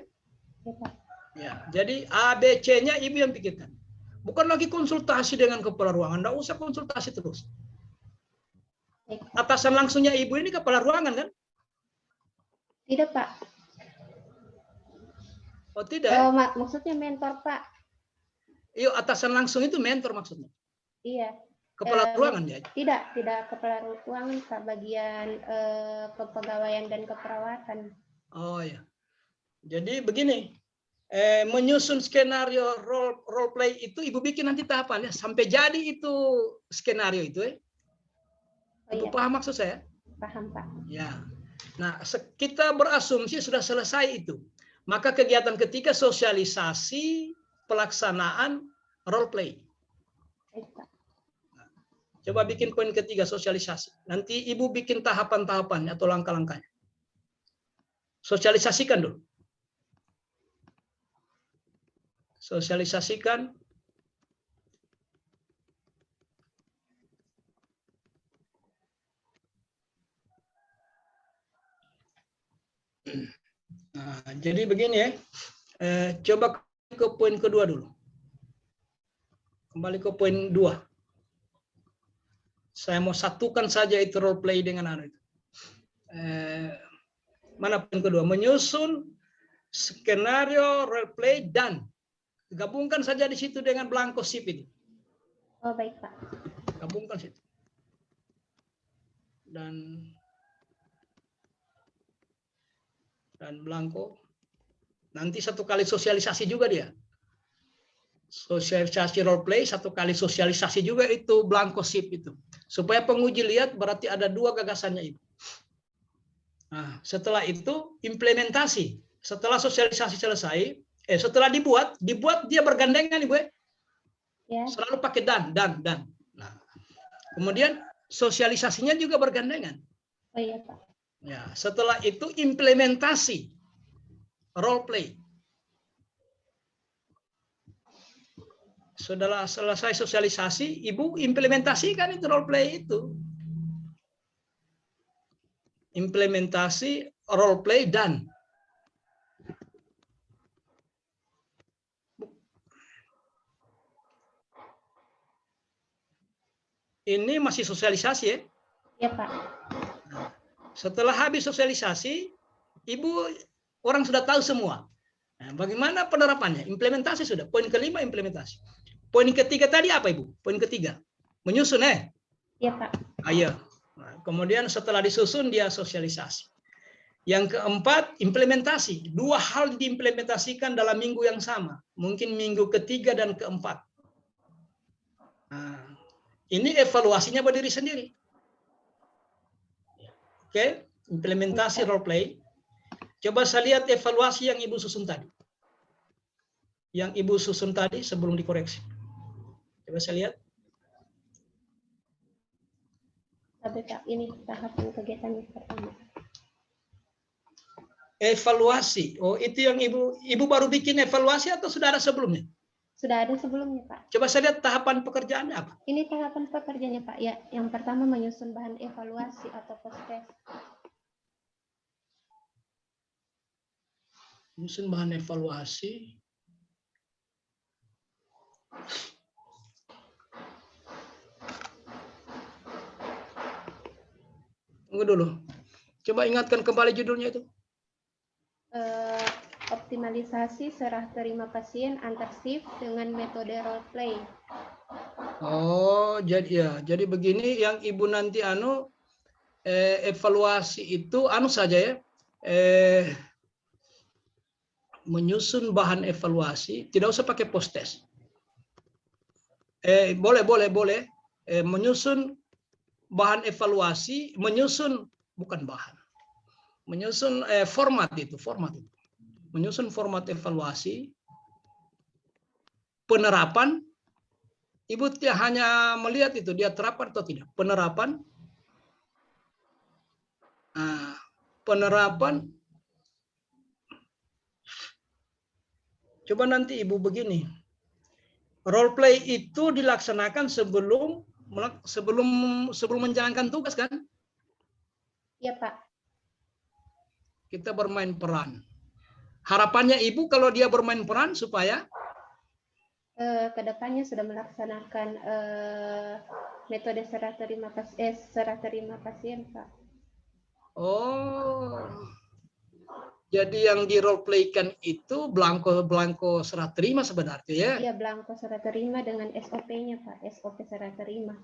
Speaker 1: Ya, jadi A, B, C-nya Ibu yang pikirkan. Bukan lagi konsultasi dengan kepala ruangan, enggak usah konsultasi terus. Atasan langsungnya Ibu ini kepala ruangan kan?
Speaker 3: Tidak, Pak.
Speaker 1: Oh tidak ya?
Speaker 3: Maksudnya mentor, Pak.
Speaker 1: Iya, atasan langsung itu mentor maksudnya.
Speaker 3: Iya.
Speaker 1: Kepala ruangan ya?
Speaker 3: Tidak kepala ruangan, Pak. Bagian kepegawaian dan keperawatan.
Speaker 1: Oh ya. Jadi begini, menyusun skenario role play itu Ibu bikin nanti tahapannya sampai jadi itu skenario itu ya. Ibu paham maksud saya?
Speaker 3: Paham, Pak.
Speaker 1: Ya. Nah, kita berasumsi sudah selesai itu. Maka kegiatan ketiga sosialisasi pelaksanaan role play. Coba bikin poin ketiga sosialisasi. Nanti Ibu bikin tahapan-tahapannya atau langkah-langkahnya. Sosialisasikan dulu. Sosialisasikan. Nah, jadi begini ya. Coba ke poin kedua dulu. Kembali ke poin 2. Saya mau satukan saja itu role play dengan itu. Mana poin kedua? Menyusun skenario role play dan gabungkan saja di situ dengan blanko sheet itu.
Speaker 3: Oh, baik, Pak.
Speaker 1: Gabungkan situ. Dan blanko. Nanti 1 kali sosialisasi juga dia. Sosialisasi role play, 1 kali sosialisasi juga itu blanko sheet itu. Supaya penguji lihat berarti ada 2 gagasannya itu. Nah, setelah itu implementasi. Setelah sosialisasi selesai, setelah dibuat dia bergandengan Ibu ya.
Speaker 3: Ya.
Speaker 1: Selalu pakai dan. Nah, kemudian sosialisasinya juga bergandengan.
Speaker 3: Oh iya, Pak.
Speaker 1: Ya, setelah itu implementasi role play. Setelah selesai sosialisasi, Ibu implementasikan itu role play itu. Implementasi role play dan ini masih sosialisasi ya?
Speaker 3: Ya, Pak.
Speaker 1: Setelah habis sosialisasi, Ibu orang sudah tahu semua. Nah, bagaimana penerapannya? Implementasi sudah. Poin kelima implementasi. Poin ketiga tadi apa Ibu? Poin ketiga menyusun
Speaker 3: Ya, Pak.
Speaker 1: Ayo. Nah, kemudian setelah disusun dia sosialisasi. Yang keempat implementasi. 2 hal diimplementasikan dalam minggu yang sama. Mungkin minggu ketiga dan keempat. Nah, ini evaluasinya berdiri sendiri. Oke, implementasi role play. Coba saya lihat evaluasi yang Ibu susun tadi. Yang Ibu susun tadi sebelum dikoreksi. Coba saya lihat.
Speaker 3: Ini tahapan kegiatan yang pertama.
Speaker 1: Evaluasi. Oh, itu yang Ibu baru bikin evaluasi atau sudah ada sebelumnya?
Speaker 3: Sudah ada sebelumnya, Pak.
Speaker 1: Coba saya lihat tahapan pekerjaannya apa?
Speaker 3: Ini tahapan pekerjaannya, Pak. Ya, yang pertama menyusun bahan evaluasi atau post-test.
Speaker 1: Menyusun bahan evaluasi. Tunggu dulu. Coba ingatkan kembali judulnya itu.
Speaker 3: Optimalisasi serah terima pasien antar shift dengan metode role play.
Speaker 1: Oh, jadi begini yang Ibu nanti evaluasi itu saja ya. Menyusun bahan evaluasi, tidak usah pakai post test. Boleh. Menyusun bahan evaluasi, menyusun format itu. Menyusun format evaluasi, penerapan. Ibu hanya melihat itu dia terapkan atau tidak. Penerapan. Coba nanti Ibu begini. Role play itu dilaksanakan sebelum menjalankan tugas kan?
Speaker 3: Iya, Pak.
Speaker 1: Kita bermain peran. Harapannya Ibu kalau dia bermain peran supaya
Speaker 3: Kedepannya sudah melaksanakan metode serah terima pasien, Pak.
Speaker 1: oh, jadi yang di role playkan itu blanko serah terima sebenarnya ya?
Speaker 3: Iya, blanko serah terima dengan SOP-nya, Pak. SOP serah terima.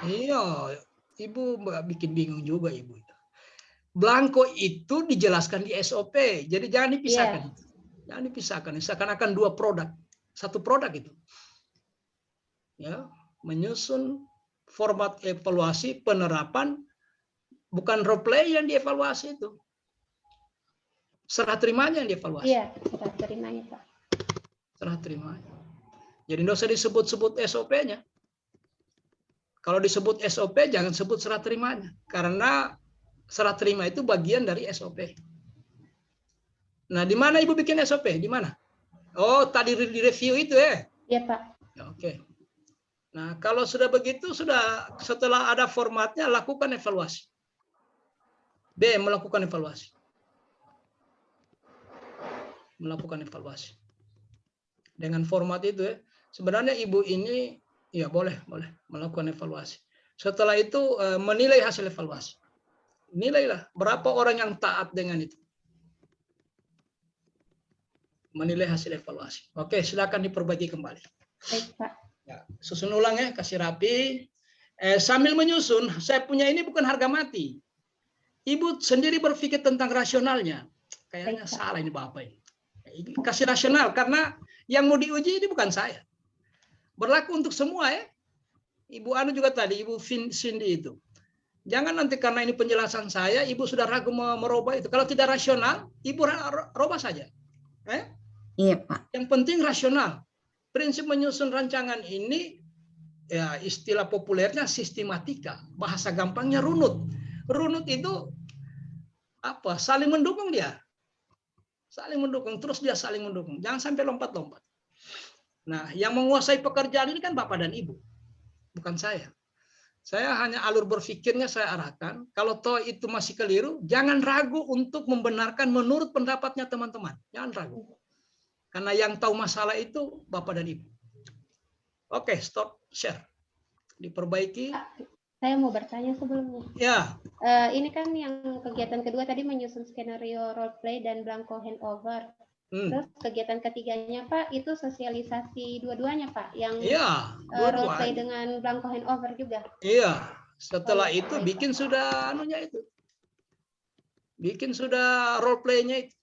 Speaker 1: Iya, Ibu bikin bingung juga Ibu. Blanko itu dijelaskan di SOP, jadi jangan dipisahkan.
Speaker 3: Iya.
Speaker 1: Jangan dipisahkan. Seakan-akan dua produk, satu produk itu. Ya, menyusun format evaluasi penerapan, bukan role play yang dievaluasi itu. Serah terimanya yang dievaluasi.
Speaker 3: Iya, serah terimanya, Pak.
Speaker 1: Serah terimanya. Jadi tidak usah disebut-sebut SOP-nya. Kalau disebut SOP, jangan sebut serah terimanya. Karena serah terima itu bagian dari SOP. Nah, di mana Ibu bikin SOP? Di mana? Oh, tadi di review itu ya?
Speaker 3: Iya, Pak.
Speaker 1: Oke. Nah, kalau sudah begitu, sudah setelah ada formatnya, lakukan evaluasi. B, melakukan evaluasi. Melakukan evaluasi. Dengan format itu ya, sebenarnya Ibu ini, ya boleh melakukan evaluasi. Setelah itu menilai hasil evaluasi. Nilailah berapa orang yang taat dengan itu. Menilai hasil evaluasi. Oke, silakan diperbaiki kembali.
Speaker 3: Baik, Pak.
Speaker 1: Ya, susun ulang ya, kasih rapi. Sambil menyusun, saya punya ini bukan harga mati. Ibu sendiri berpikir tentang rasionalnya. Kayaknya
Speaker 3: Baik, Pak.
Speaker 1: salah ini Bapak ini. Kasih rasional, karena yang mau diuji ini bukan saya. Berlaku untuk semua ya. Ibu Anu juga tadi, Ibu Cindy itu. Jangan nanti karena ini penjelasan saya, Ibu sudah ragu merubah itu. Kalau tidak rasional, Ibu robah saja.
Speaker 2: Iya, Pak.
Speaker 1: Yang penting rasional. Prinsip menyusun rancangan ini, ya istilah populernya sistematika. Bahasa gampangnya runut. Runut itu apa? Saling mendukung dia. Saling mendukung, terus dia saling mendukung. Jangan sampai lompat-lompat. Nah, yang menguasai pekerjaan ini kan Bapak dan Ibu. Bukan saya. Saya hanya alur berpikirnya saya arahkan. Kalau toh itu masih keliru, jangan ragu untuk membenarkan menurut pendapatnya teman-teman. Jangan ragu. Karena yang tahu masalah itu Bapak dan Ibu. Oke, stop share. Diperbaiki.
Speaker 3: Saya mau bertanya sebelumnya.
Speaker 1: Ya.
Speaker 3: Ini kan yang kegiatan kedua tadi menyusun skenario role play dan blanko handover. Terus kegiatan ketiganya Pak itu sosialisasi dua-duanya Pak, yang role play dengan blanko handover juga.
Speaker 1: Iya. Setelah itu bikin sudah anunya itu. Bikin sudah role play-nya itu.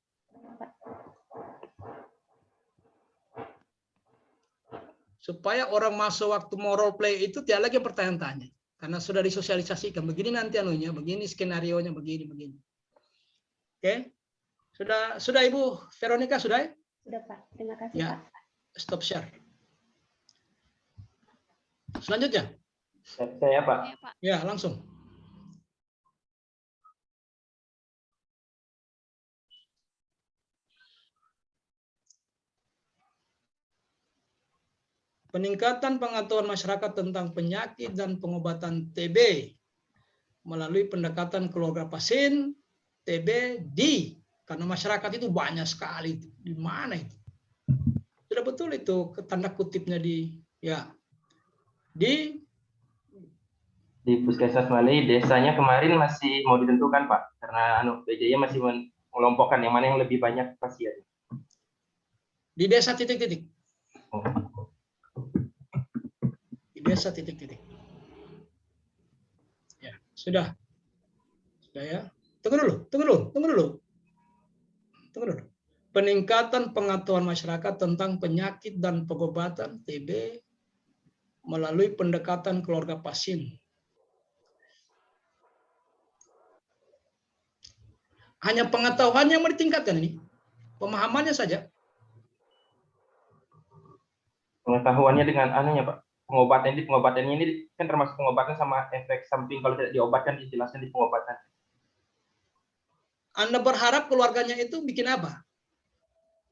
Speaker 1: Supaya orang masuk waktu mau role play itu tidak lagi pertanyaan-tanya. Karena sudah disosialisasikan. Begini nanti anunya, begini skenario-nya, begini. Oke. Sudah Ibu Veronica, sudah ya?
Speaker 3: Sudah Pak, terima kasih
Speaker 1: ya.
Speaker 3: Pak.
Speaker 1: Stop share. Selanjutnya.
Speaker 4: Saya Pak.
Speaker 1: Ya, langsung. Peningkatan pengetahuan masyarakat tentang penyakit dan pengobatan TB melalui pendekatan keluarga pasien TB karena masyarakat itu banyak sekali. Di mana itu? Sudah betul itu tanda kutipnya di
Speaker 4: Puskesmas Malai. Desanya kemarin masih mau ditentukan Pak, karena PJ-nya masih mengelompokkan yang mana yang lebih banyak pasien.
Speaker 1: Di desa titik-titik. Desa titik-titik. Ya, sudah ya. Tunggu dulu. Peningkatan pengetahuan masyarakat tentang penyakit dan pengobatan TB melalui pendekatan keluarga pasien. Hanya pengetahuannya yang mau ditingkatkan ini. Pemahamannya saja.
Speaker 4: Pengetahuannya dengan anunya Pak. Pengobatan ini kan termasuk pengobatan sama efek samping kalau tidak diobatkan dijelaskan di pengobatan.
Speaker 1: Anda berharap keluarganya itu bikin apa?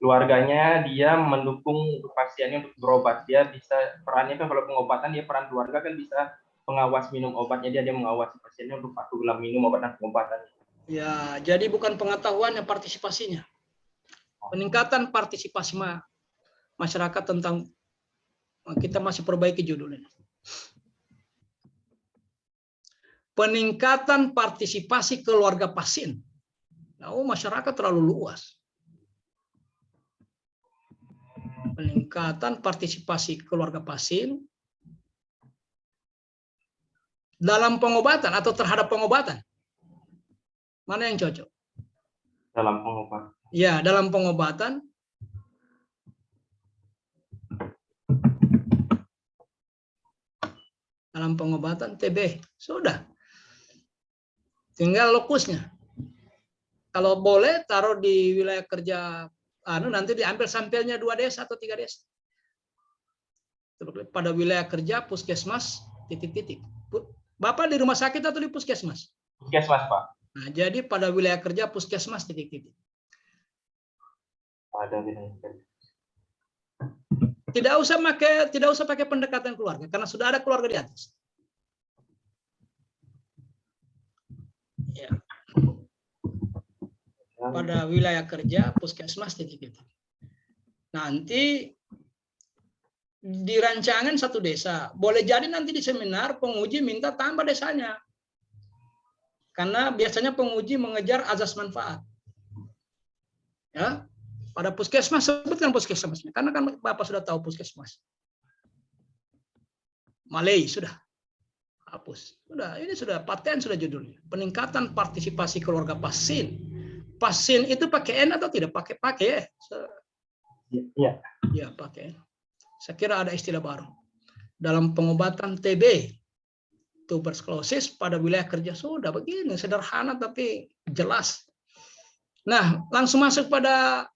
Speaker 4: keluarganya dia mendukung pasiennya untuk berobat. Dia bisa perannya kan kalau pengobatan dia peran keluarga kan bisa pengawas minum obatnya, dia mengawasi pasiennya untuk patuh dalam minum obat dan pengobatan.
Speaker 1: Ya, jadi bukan pengetahuannya, partisipasinya. Peningkatan partisipasi masyarakat tentang, kita masih perbaiki judulnya. Peningkatan partisipasi keluarga pasien. Nah, masyarakat terlalu luas. Peningkatan partisipasi keluarga pasien dalam pengobatan atau terhadap pengobatan. Mana yang cocok?
Speaker 4: Dalam pengobatan.
Speaker 1: Ya, dalam pengobatan. Dalam pengobatan TB. Sudah. Tinggal lokusnya. Kalau boleh taruh di wilayah kerja, nanti diambil sampelnya 2 desa atau 3 desa. Pada wilayah kerja puskesmas titik-titik. Bapak di rumah sakit atau di puskesmas?
Speaker 4: Puskesmas, Pak.
Speaker 1: Nah, jadi pada wilayah kerja puskesmas titik-titik.
Speaker 4: Ada wilayah kerja.
Speaker 1: Tidak usah pakai pendekatan keluarga karena sudah ada keluarga di atas. Ya. Pada wilayah kerja puskesmas titik-titik. Nanti di rancangan 1 desa, boleh jadi nanti di seminar penguji minta tambah desanya. Karena biasanya penguji mengejar azas manfaat. Ya, pada puskesmas sebutkan puskesmasnya, karena kan Bapak sudah tahu puskesmas. Malay sudah hapus. Sudah, ini sudah paten, sudah judulnya. Peningkatan partisipasi keluarga pasien. Pasien itu pakai N atau tidak? Pakai ya.
Speaker 4: Iya.
Speaker 1: Ya, pakai. Saya kira ada istilah baru. Dalam pengobatan TB, tuberkulosis pada wilayah kerja, sudah begini, sederhana tapi jelas. Nah, langsung masuk pada,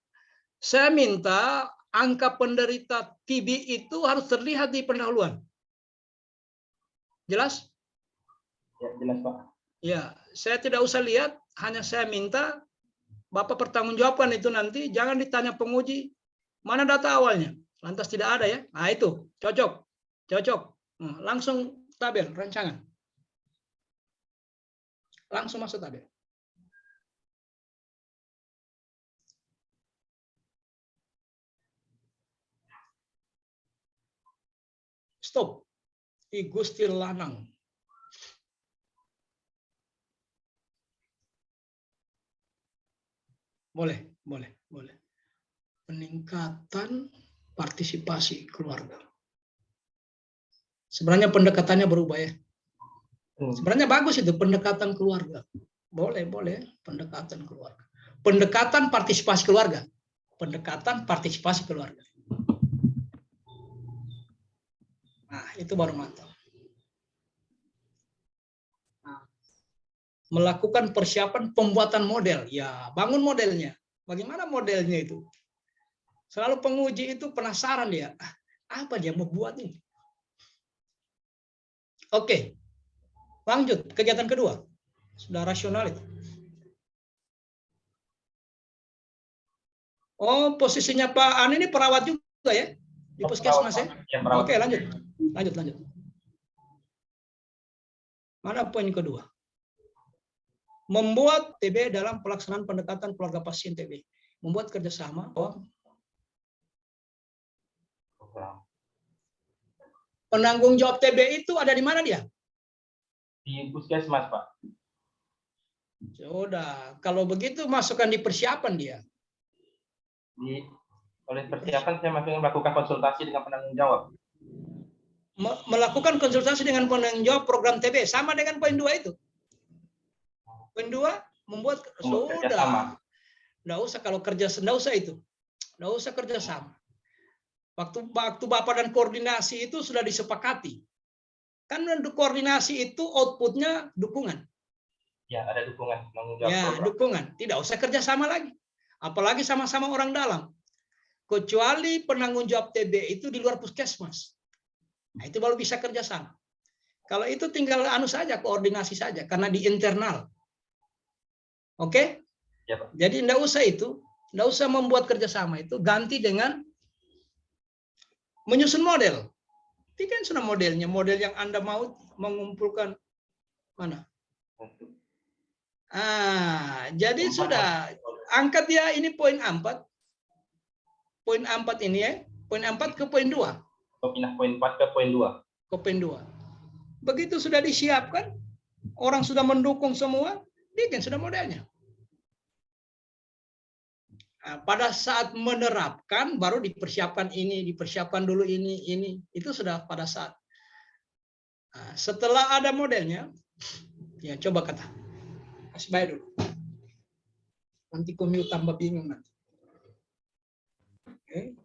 Speaker 1: saya minta angka penderita TB itu harus terlihat di pendahuluan. Jelas?
Speaker 4: Ya, jelas, Pak.
Speaker 1: Ya, saya tidak usah lihat, hanya saya minta Bapak pertanggungjawabkan itu nanti, jangan ditanya penguji, mana data awalnya? Lantas tidak ada ya? Nah itu, cocok. Langsung tabel, rancangan. Langsung masuk tabel. Stop. I Gusti Lanang. Boleh. Peningkatan partisipasi keluarga. Sebenarnya pendekatannya berubah ya. Sebenarnya bagus itu pendekatan keluarga. Boleh pendekatan keluarga. Pendekatan partisipasi keluarga. Pendekatan partisipasi keluarga. Nah, itu baru mantap. Nah, melakukan persiapan pembuatan model. Ya, bangun modelnya. Bagaimana modelnya itu? Selalu penguji itu penasaran dia. Apa dia mau buat ini? Oke. Lanjut, kegiatan kedua. Sudah rasional itu. Oh, posisinya Pak An ini perawat juga ya? Di puskesmas ya? Oke, lanjut. Mana poin kedua? Membuat TB dalam pelaksanaan pendekatan keluarga pasien TB. Membuat kerjasama. Penanggung jawab TB itu ada di mana dia?
Speaker 4: Di puskesmas, Pak.
Speaker 1: Sudah, kalau begitu masukkan di persiapan dia.
Speaker 4: Oleh persiapan saya masih melakukan konsultasi dengan penanggung jawab.
Speaker 1: Melakukan konsultasi dengan penanggung jawab program TB sama dengan poin 2 itu. Poin 2 membuat sudah. Enggak usah kalau kerja, enggak usah itu. Enggak usah kerja sama. Waktu Bapak dan koordinasi itu sudah disepakati. Kan koordinasi itu outputnya dukungan.
Speaker 4: Ya, ada dukungan penanggung jawab.
Speaker 1: Ya,
Speaker 4: program.
Speaker 1: dukungan. Tidak usah kerja sama lagi. Apalagi sama-sama orang dalam. Kecuali penanggung jawab TB itu di luar puskesmas. Nah, itu baru bisa kerja sama. Kalau itu tinggal saja, koordinasi saja karena di internal. Oke?
Speaker 4: Ya, Pak.
Speaker 1: Jadi enggak usah itu. Nggak usah membuat kerjasama itu, ganti dengan menyusun model. Ini kan sudah modelnya, model yang Anda mau mengumpulkan mana? Jadi sudah angkat ya ini poin 4. Poin 4 ini ya, poin 4 ke poin 2.
Speaker 4: Pindah poin 4 ke poin 2.
Speaker 1: Ke poin 2. Begitu sudah disiapkan, orang sudah mendukung semua, bikin sudah modelnya. Nah, pada saat menerapkan baru dipersiapkan ini, dipersiapkan dulu ini. Itu sudah pada saat. Nah, setelah ada modelnya, ya coba kata. Kasih bayar dulu. Nanti komil tambah bingung nanti. Oke.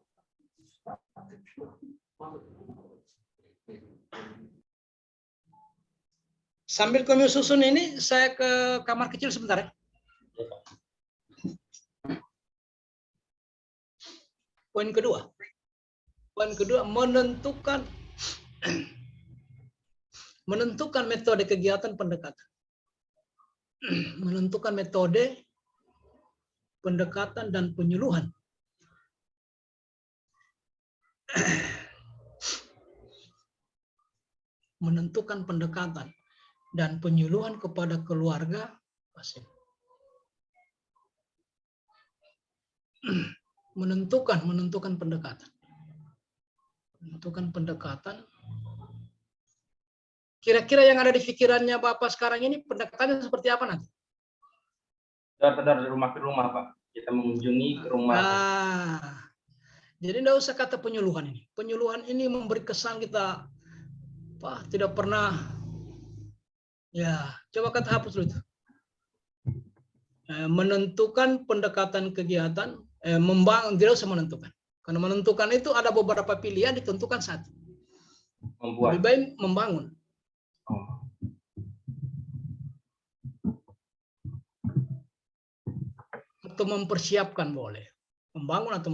Speaker 1: Sambil komil susun ini, saya ke kamar kecil sebentar ya. Poin kedua. Poin kedua, menentukan metode kegiatan pendekatan. Menentukan metode pendekatan dan penyuluhan. Menentukan pendekatan dan penyuluhan kepada keluarga pasien. Menentukan pendekatan. Menentukan pendekatan. Kira-kira yang ada di pikirannya Bapak sekarang ini pendekatannya seperti apa nanti?
Speaker 4: Dari rumah ke rumah, Pak. Kita mengunjungi ke rumah.
Speaker 1: Jadi tidak usah kata penyuluhan ini. Penyuluhan ini memberi kesan kita, Pak, tidak pernah. Ya, coba kata hapus dulu itu. Menentukan pendekatan kegiatan, membangun, tidak usah menentukan. Karena menentukan itu ada beberapa pilihan, ditentukan satu. Lebih baik membangun. Atau mempersiapkan boleh. Membangun atau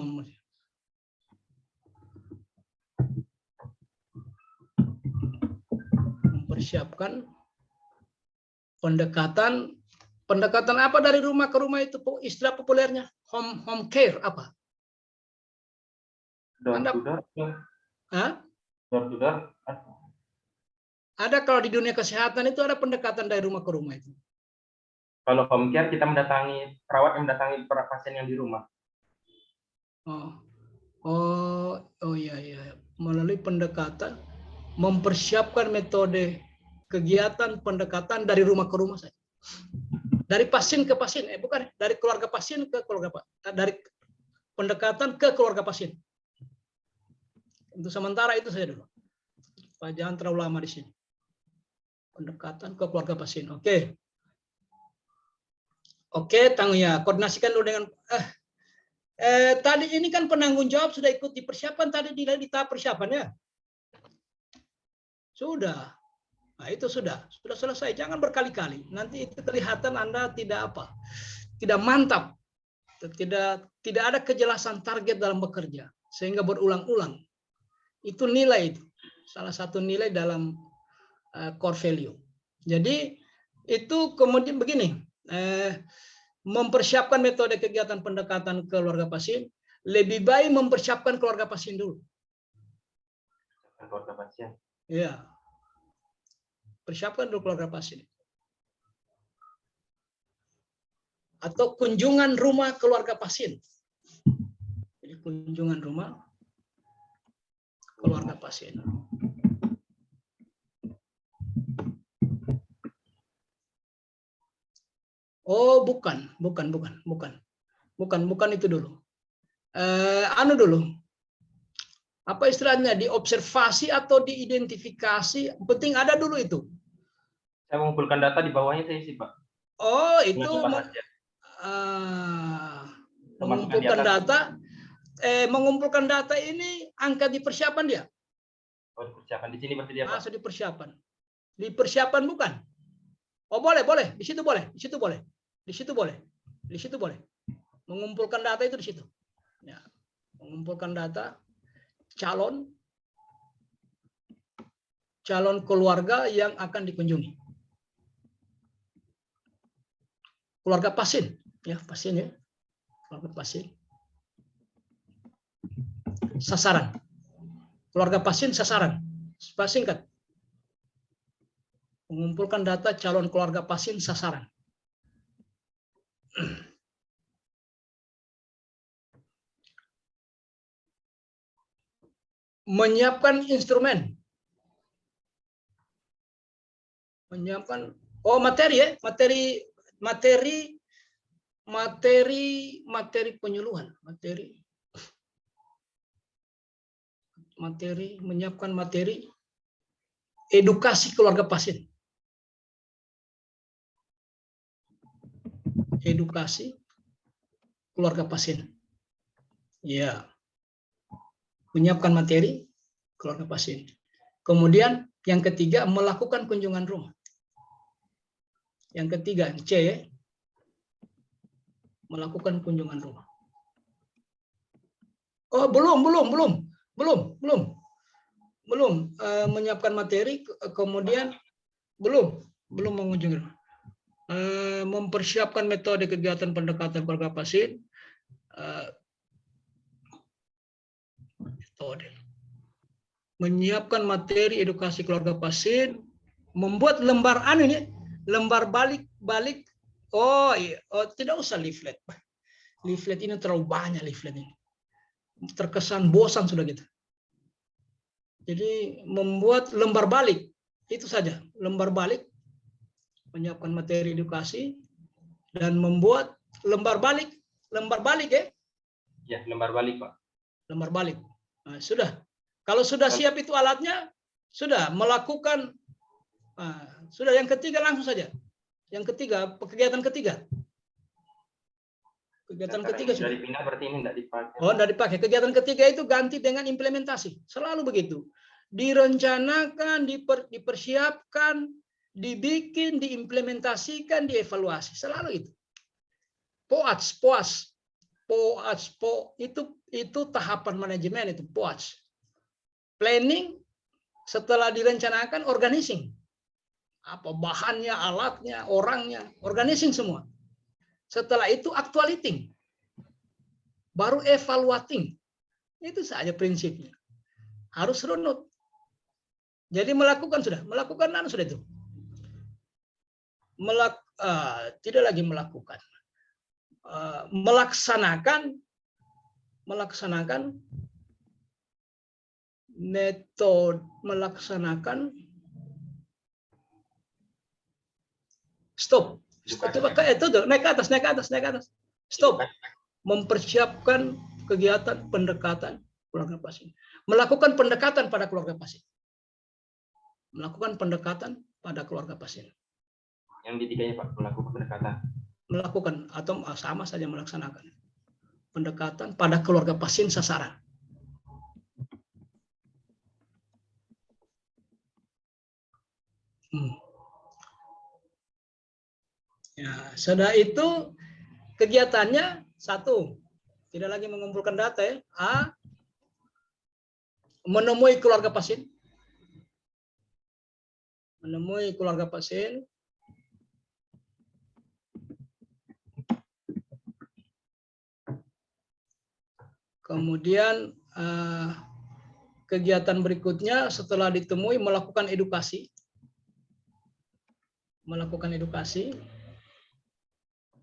Speaker 1: mempersiapkan pendekatan. Pendekatan apa dari rumah ke rumah itu istilah populernya? Home care apa? Ada kalau di dunia kesehatan itu ada pendekatan dari rumah ke rumah itu.
Speaker 4: Kalau home care kita mendatangi perawat yang mendatangi pasien yang di rumah.
Speaker 1: Oh iya. Melalui pendekatan mempersiapkan metode kegiatan pendekatan dari rumah ke rumah saja. Dari pasien ke pasien, bukan dari keluarga pasien ke keluarga dari pendekatan ke keluarga pasien. Untuk sementara itu saja dulu. Pak, jangan terlalu lama di sini. Pendekatan ke keluarga pasien. Oke, tanggung ya. Koordinasikan dulu dengan tadi ini kan penanggung jawab sudah ikut dipersiapkan tadi di tahap persiapannya. Sudah. Nah, itu sudah selesai. Jangan berkali-kali. Nanti itu kelihatan Anda tidak mantap. Tidak ada kejelasan target dalam bekerja sehingga berulang-ulang. Itu nilai itu. Salah satu nilai dalam core value. Jadi itu kemudian begini, mempersiapkan metode kegiatan pendekatan keluarga pasien, lebih baik mempersiapkan keluarga pasien dulu.
Speaker 4: Keluarga pasien.
Speaker 1: Ya. Persiapkan dulu keluarga pasien. Atau kunjungan rumah keluarga pasien. Jadi kunjungan rumah keluarga pasien. Oh, bukan itu dulu. Dulu. Apa istilahnya, diobservasi atau diidentifikasi, penting ada dulu itu.
Speaker 4: Saya mengumpulkan data di bawahnya saya isi, Pak.
Speaker 1: Oh, itu mengumpulkan data. Mengumpulkan data ini angka dipersiapan dia.
Speaker 4: Oh, dipersiapan di sini berarti dia, Pak.
Speaker 1: Masuk dipersiapan. Dipersiapan bukan? Oh, boleh. Di situ boleh. Mengumpulkan data itu di situ. Ya. Mengumpulkan data calon keluarga yang akan dikunjungi. Keluarga pasien, ya pasien ya. keluarga pasien. Sasaran. Keluarga pasien sasaran. Singkat. Mengumpulkan data calon keluarga pasien sasaran. Menyiapkan instrumen. Menyiapkan materi ya, materi penyuluhan, menyiapkan materi edukasi keluarga pasien. Edukasi keluarga pasien. Ya. Menyiapkan materi keluarga pasien. Kemudian yang ketiga melakukan kunjungan rumah. Yang ketiga C, melakukan kunjungan rumah. Oh, belum menyiapkan materi, kemudian belum mengunjungi rumah. Mempersiapkan metode kegiatan pendekatan keluarga pasien. Menyiapkan materi edukasi keluarga pasien, membuat lembar lembar balik. Tidak usah leaflet. Leaflet ini terlalu banyak leaflet ini. Terkesan bosan sudah gitu. Jadi membuat lembar balik itu saja, lembar balik, menyiapkan materi edukasi dan membuat lembar balik ya.
Speaker 4: Ya, lembar balik, Pak.
Speaker 1: Lembar balik. Nah, sudah. Kalau sudah siap itu alatnya, sudah melakukan. Sudah yang ketiga langsung saja. Yang ketiga, kegiatan ketiga. Kegiatan ketiga sudah.
Speaker 4: Dari pindah berarti ini tidak dipakai.
Speaker 1: Oh, tidak dipakai. Kegiatan ketiga itu ganti dengan implementasi. Selalu begitu. Direncanakan, dipersiapkan, dibikin, diimplementasikan, dievaluasi. Selalu itu. POAS itu tahapan manajemen itu POAS. Planning, setelah direncanakan, organizing. Apa bahannya, alatnya, orangnya, organizing semua. Setelah itu actuating. Baru evaluating. Itu saja prinsipnya. Harus runut. Jadi melakukan sudah itu. Tidak lagi melakukan. Melaksanakan metode, stop. Itu naik ke atas. Stop. Mempersiapkan kegiatan pendekatan keluarga pasien. Melakukan pendekatan pada keluarga pasien.
Speaker 4: Yang ketiganya, Pak, melakukan pendekatan.
Speaker 1: Melakukan atau sama saja melaksanakan pendekatan pada keluarga pasien sasaran. Ya, sudah itu kegiatannya satu, tidak lagi mengumpulkan data ya. Menemui keluarga pasien. Kemudian kegiatan berikutnya setelah ditemui melakukan edukasi.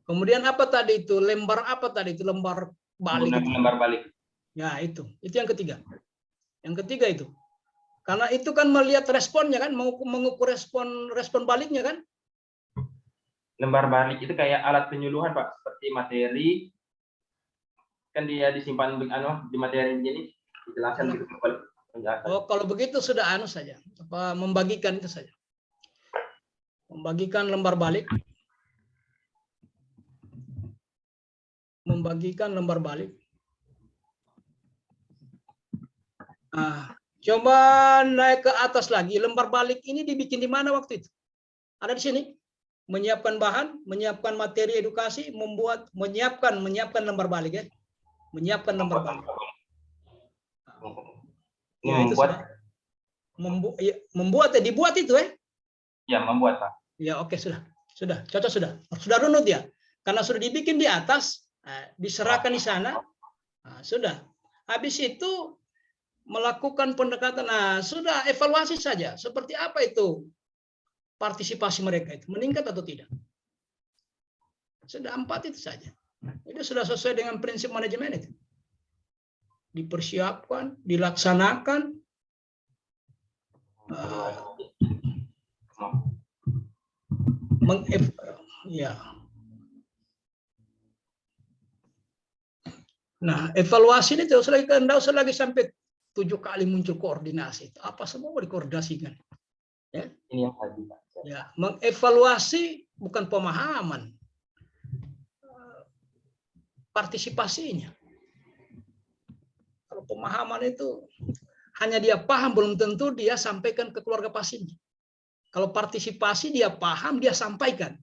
Speaker 1: Kemudian apa tadi itu? Lembar balik.
Speaker 4: Lembar balik.
Speaker 1: Ya, itu yang ketiga. Itu. Karena itu kan melihat responnya kan, mengukur respon baliknya kan.
Speaker 4: Lembar balik itu kayak alat penyuluhan, Pak, seperti materi kan dia disimpan di materi ini dijelaskan gitu.
Speaker 1: Oh, kalau begitu sudah saja. Membagikan itu saja. Membagikan lembar balik. Coba naik ke atas lagi. Lembar balik ini dibikin di mana waktu itu? Ada di sini. Menyiapkan bahan, menyiapkan materi edukasi, menyiapkan lembar balik ya. Menyiapkan lembar balik. Ya, itu dibuat itu ya?
Speaker 4: Ya, membuat, Pak.
Speaker 1: Ya, oke, sudah. Cocok sudah. Sudah runut ya. Karena sudah dibikin di atas, diserahkan di sana. Nah, sudah. Habis itu melakukan pendekatan. Nah, sudah evaluasi saja. Seperti apa itu partisipasi mereka itu? Meningkat atau tidak? Sudah 4 itu saja. Itu sudah sesuai dengan prinsip manajemen itu. Dipersiapkan, dilaksanakan. Ya. Nah, evaluasi ini terus lagi sampai 7 kali muncul koordinasi. Apa semua mau dikoordinasikan? Ya.
Speaker 4: Ini yang tadi, Pak.
Speaker 1: Ya, mengevaluasi bukan pemahaman, partisipasinya. Kalau pemahaman itu hanya dia paham, belum tentu dia sampaikan ke keluarga pasiennya. Kalau partisipasi dia paham, dia sampaikan.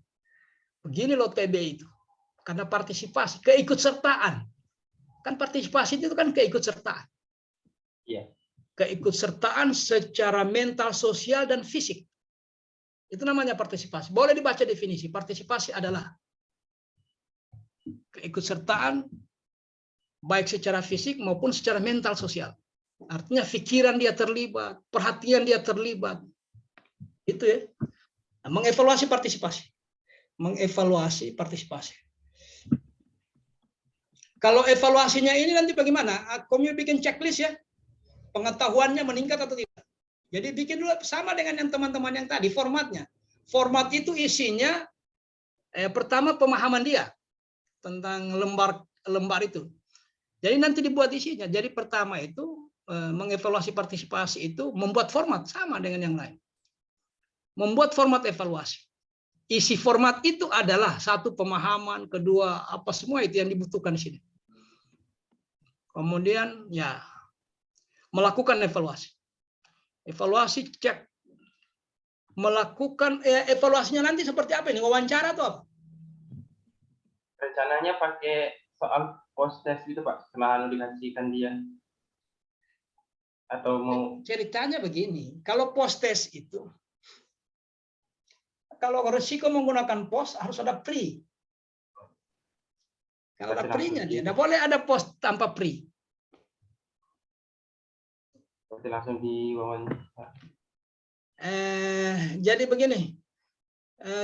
Speaker 1: Begini loh TB itu. Karena partisipasi, keikutsertaan. Kan partisipasi itu kan keikutsertaan.
Speaker 4: Iya.
Speaker 1: Keikutsertaan secara mental, sosial, dan fisik. Itu namanya partisipasi. Boleh dibaca definisi. Partisipasi adalah keikutsertaan baik secara fisik maupun secara mental, sosial. Artinya pikiran dia terlibat, perhatian dia terlibat. Itu ya. Nah, mengevaluasi partisipasi. Mengevaluasi partisipasi. Kalau evaluasinya ini nanti bagaimana? Kamu bikin checklist ya. Pengetahuannya meningkat atau tidak. Jadi bikin dulu sama dengan yang teman-teman yang tadi formatnya. Format itu isinya pertama pemahaman dia tentang lembar itu. Jadi nanti dibuat isinya. Jadi pertama itu mengevaluasi partisipasi itu membuat format sama dengan yang lain. Membuat format evaluasi. Isi format itu adalah satu pemahaman, kedua apa semua itu yang dibutuhkan di sini. Kemudian ya melakukan evaluasi. Evaluasi cek. Melakukan evaluasinya nanti seperti apa ini? Wawancara atau apa?
Speaker 4: Rencananya pakai soal post test gitu, Pak, setelah dikasihkan dia. Atau mau
Speaker 1: ceritanya begini, kalau post test itu kalau risiko menggunakan post harus ada pre. Kalau ada pre-nya dia, tidak boleh ada post tanpa pre.
Speaker 4: langsung diwawancara.
Speaker 1: Jadi begini,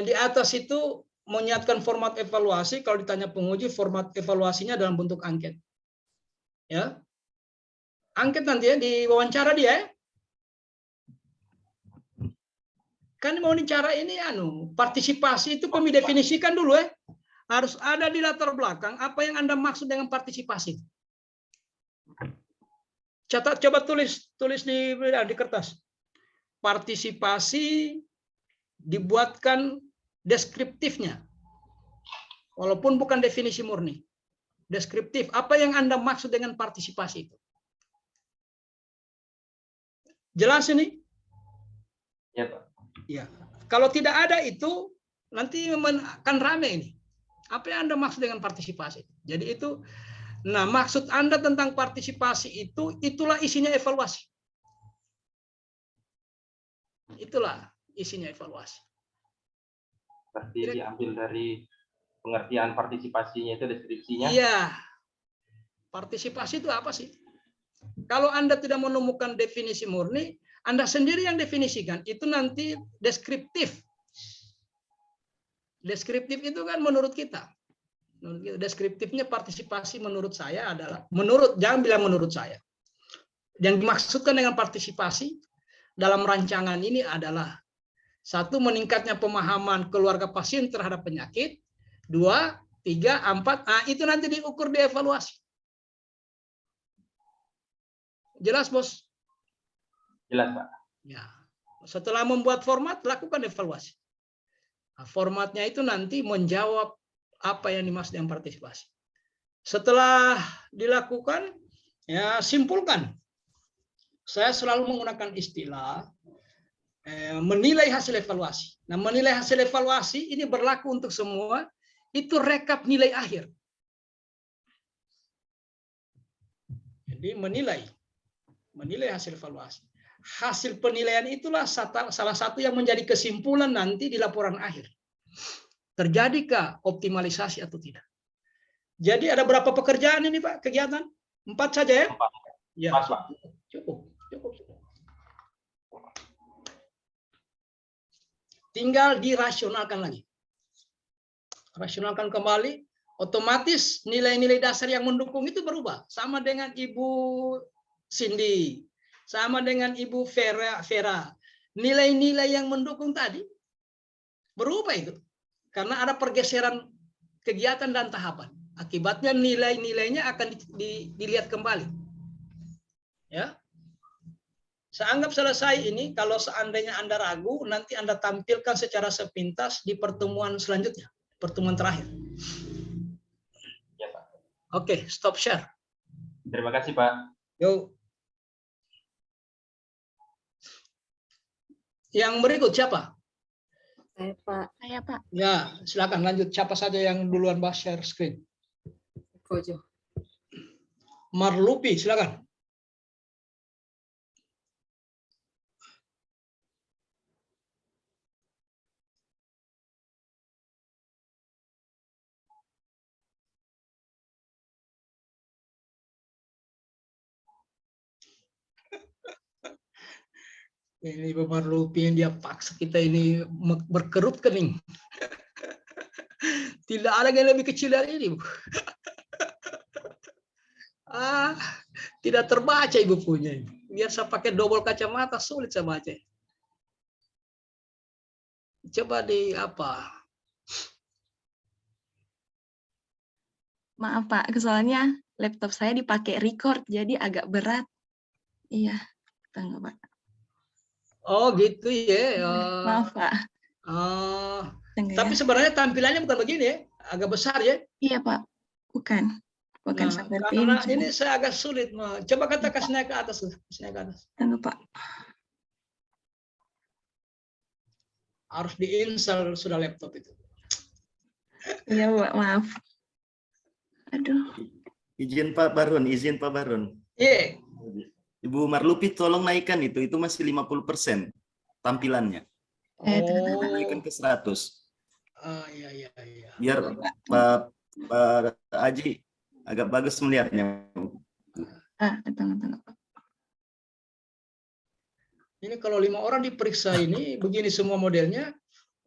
Speaker 1: di atas itu menyiapkan format evaluasi. Kalau ditanya penguji, format evaluasinya dalam bentuk angket. Ya, angket nanti ya di wawancara dia. Kan mau bicara ini partisipasi itu kami definisikan dulu ya. Harus ada di latar belakang apa yang Anda maksud dengan partisipasi. Catat, coba tulis di kertas. Partisipasi dibuatkan deskriptifnya. Walaupun bukan definisi murni. Deskriptif, apa yang Anda maksud dengan partisipasi itu? Jelas ini?
Speaker 4: Ya, Pak.
Speaker 1: Ya, kalau tidak ada itu nanti akan rame ini. Apa yang Anda maksud dengan partisipasi? Jadi itu, nah maksud Anda tentang partisipasi itu, itulah isinya evaluasi. Itulah isinya evaluasi.
Speaker 4: Berarti diambil dari pengertian partisipasinya itu deskripsinya.
Speaker 1: Iya. Partisipasi itu apa sih? Kalau Anda tidak menemukan definisi murni, Anda sendiri yang definisikan, itu nanti deskriptif. Deskriptif itu kan menurut kita. Deskriptifnya partisipasi menurut saya adalah, jangan bilang menurut saya. Yang dimaksudkan dengan partisipasi dalam rancangan ini adalah, satu, meningkatnya pemahaman keluarga pasien terhadap penyakit. 2, 3, 4, itu nanti diukur, dievaluasi. Jelas, Bos?
Speaker 4: Jelas, Pak.
Speaker 1: Ya. Setelah membuat format, lakukan evaluasi. Nah, formatnya itu nanti menjawab apa yang dimaksud dengan partisipasi. Setelah dilakukan, ya simpulkan. Saya selalu menggunakan istilah menilai hasil evaluasi. Nah, menilai hasil evaluasi ini berlaku untuk semua. Itu rekap nilai akhir. Jadi menilai hasil evaluasi. Hasil penilaian itulah salah satu yang menjadi kesimpulan nanti di laporan akhir. Terjadikah optimalisasi atau tidak? Jadi ada berapa pekerjaan ini Pak, kegiatan? 4 saja ya?
Speaker 4: 4.
Speaker 1: Ya,
Speaker 4: 4, Pak.
Speaker 1: cukup. Tinggal dirasionalkan lagi. Rasionalkan kembali, otomatis nilai-nilai dasar yang mendukung itu berubah. Sama dengan Ibu Cindy, sama dengan Ibu Vera. Nilai-nilai yang mendukung tadi berubah itu. Karena ada pergeseran kegiatan dan tahapan. Akibatnya nilai-nilainya akan dilihat kembali. Ya. Saya anggap selesai ini. Kalau seandainya Anda ragu, nanti Anda tampilkan secara sepintas di pertemuan selanjutnya, pertemuan terakhir.
Speaker 4: Ya, Pak.
Speaker 1: Oke, stop share.
Speaker 4: Terima kasih, Pak.
Speaker 1: Yuk. Yang berikut siapa?
Speaker 5: Saya, Pak.
Speaker 3: Saya Pak.
Speaker 1: Ya, silakan lanjut. Siapa saja yang duluan bahas share screen?
Speaker 5: Kojo.
Speaker 1: Marlupi, silakan. Ini Ibu Marlupi yang dia paksa kita ini berkerut kening. Tidak ada yang lebih kecil dari ini, Bu. Tidak terbaca Ibu punya. Biar saya pakai double kacamata, sulit saya baca. Coba di apa?
Speaker 6: Maaf Pak, soalnya laptop saya dipakai record, jadi agak berat. Iya, tunggu Pak.
Speaker 1: Oh gitu ya.
Speaker 6: Maaf Pak.
Speaker 1: Tapi
Speaker 6: Tunggu ya.
Speaker 1: sebenarnya tampilannya bukan begini ya, agak besar ya.
Speaker 6: Iya Pak, bukan
Speaker 1: Nah,
Speaker 6: seperti
Speaker 1: karena
Speaker 6: ini.
Speaker 1: ini saya agak sulit. Coba kata kasih naik ke atas, kasih naik ke atas.
Speaker 6: Tunggu Pak.
Speaker 1: Harus diinstal sudah laptop itu.
Speaker 6: Iya Pak, maaf. Aduh.
Speaker 7: Izin Pak Barun.
Speaker 1: Iya.
Speaker 7: Ibu Marlupi tolong naikkan itu masih 50% tampilannya. Naikkan ke 100.
Speaker 1: Iya.
Speaker 7: Biar Pak Aji agak bagus melihatnya.
Speaker 6: Tunggu Pak.
Speaker 1: Ini kalau 5 orang diperiksa ini begini semua modelnya,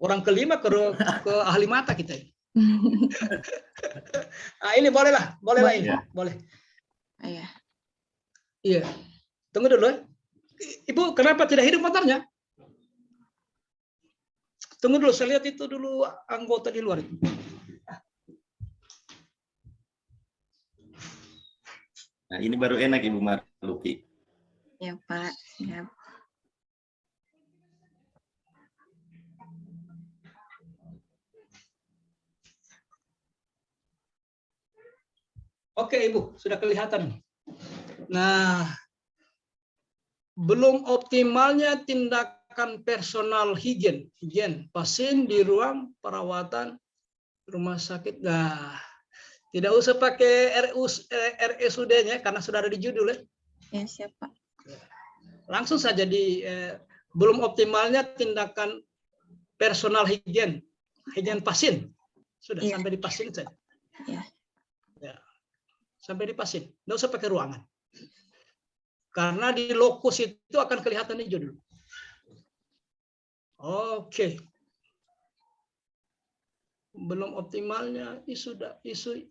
Speaker 1: orang kelima ke ahli mata kita ini. Ini boleh ini,
Speaker 7: Ya.
Speaker 1: boleh.
Speaker 6: Iya.
Speaker 1: Iya. Tunggu dulu. Ibu, kenapa tidak hidup motornya? Tunggu dulu, saya lihat itu dulu anggota di luar.
Speaker 7: Nah, ini baru enak Ibu Marlupi.
Speaker 6: Ya Pak, siap.
Speaker 1: Oke, Ibu, sudah kelihatan. Nah, belum optimalnya tindakan personal higien pasien di ruang perawatan rumah sakit. Nah, tidak usah pakai RSUD-nya karena sudah ada di judul ya.
Speaker 6: Ya siap Pak.
Speaker 1: Langsung saja di belum optimalnya tindakan personal higien pasien. Sudah
Speaker 6: Iya.
Speaker 1: sampai di pasien saja.
Speaker 6: Iya.
Speaker 1: Ya. Sampai di pasien. Nggak usah pakai ruangan. Karena di lokus itu akan kelihatan di judul. Oke. Belum optimalnya isu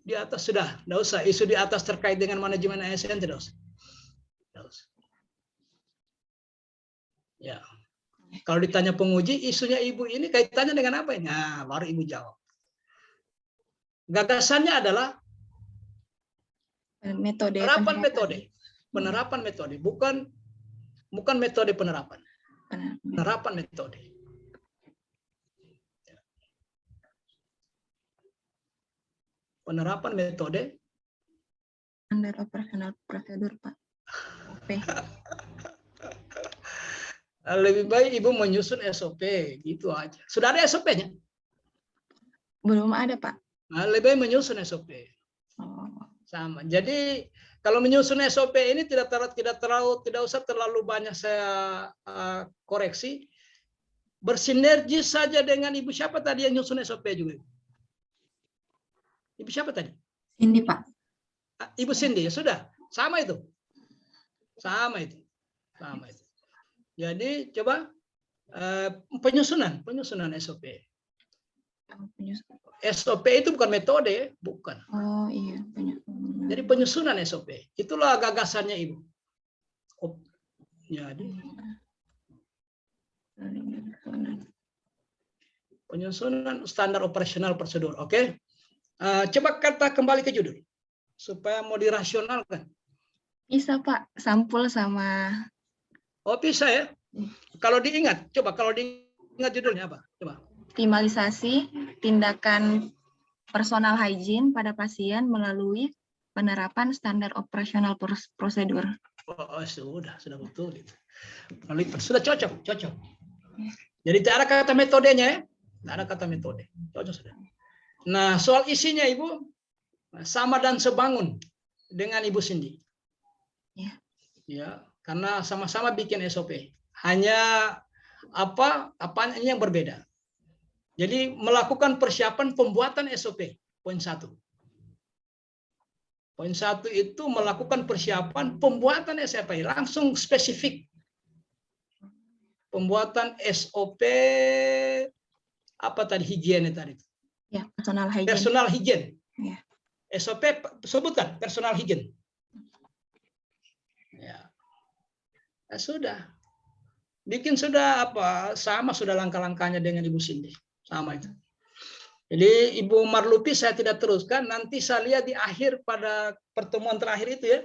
Speaker 1: di atas sudah. Nggak usah. Isu di atas terkait dengan manajemen ASN tidak usah. Nggak usah. Ya. Kalau ditanya penguji, isunya Ibu ini kaitannya dengan apa? Nah, baru Ibu jawab. Gagasannya adalah
Speaker 6: Metode
Speaker 1: penerapan metode, bukan metode penerapan. Penerapan metode. Penerapan metode.
Speaker 6: Standar operasional prosedur Pak. Oke.
Speaker 1: Lebih baik Ibu menyusun SOP, gitu aja. Sudah ada SOP-nya?
Speaker 6: Belum ada Pak.
Speaker 1: Nah, lebih baik menyusun SOP.
Speaker 6: Oh.
Speaker 1: Sama. Jadi kalau menyusun SOP ini tidak usah terlalu banyak saya koreksi. Bersinergi saja dengan Ibu siapa tadi yang nyusun SOP juga? Ibu siapa tadi?
Speaker 2: Ini Pak.
Speaker 1: Ibu Cindy, ya sudah. Sama itu. Sama itu. Sama itu. Jadi coba penyusunan SOP. SOP itu bukan metode, bukan.
Speaker 6: Oh iya.
Speaker 1: Jadi penyusunan SOP. Itulah gagasannya Ibu. Jadi penyusunan standar operasional prosedur. Oke. Coba kata kembali ke judul supaya mau dirasionalkan.
Speaker 6: Bisa Pak, sampul sama
Speaker 1: Oh bisa ya. Kalau diingat, coba kalau diingat judulnya apa? Coba.
Speaker 6: optimalisasi tindakan personal hygiene pada pasien melalui penerapan standar operasional prosedur.
Speaker 1: Oh, sudah betul itu. Sudah cocok. Jadi tidak ada kata metodenya ya. Tidak ada kata metode. Cocok sudah. Nah, soal isinya Ibu sama dan sebangun dengan Ibu Cindy. Ya, karena sama-sama bikin SOP. Hanya apanya yang berbeda. Jadi melakukan persiapan pembuatan SOP. Poin 1. Poin 1 itu melakukan persiapan pembuatan SOP. Langsung spesifik. Pembuatan SOP apa tadi, higiene tadi?
Speaker 6: Ya, personal hygiene.
Speaker 1: Personal hygiene.
Speaker 6: Ya.
Speaker 1: SOP sebutkan personal hygiene. Ya. Nah, sudah. Bikin sudah sama sudah langkah-langkahnya dengan Ibu Cindy. Sama itu. Jadi Ibu Marlupi saya tidak teruskan, nanti saya lihat di akhir pada pertemuan terakhir itu ya,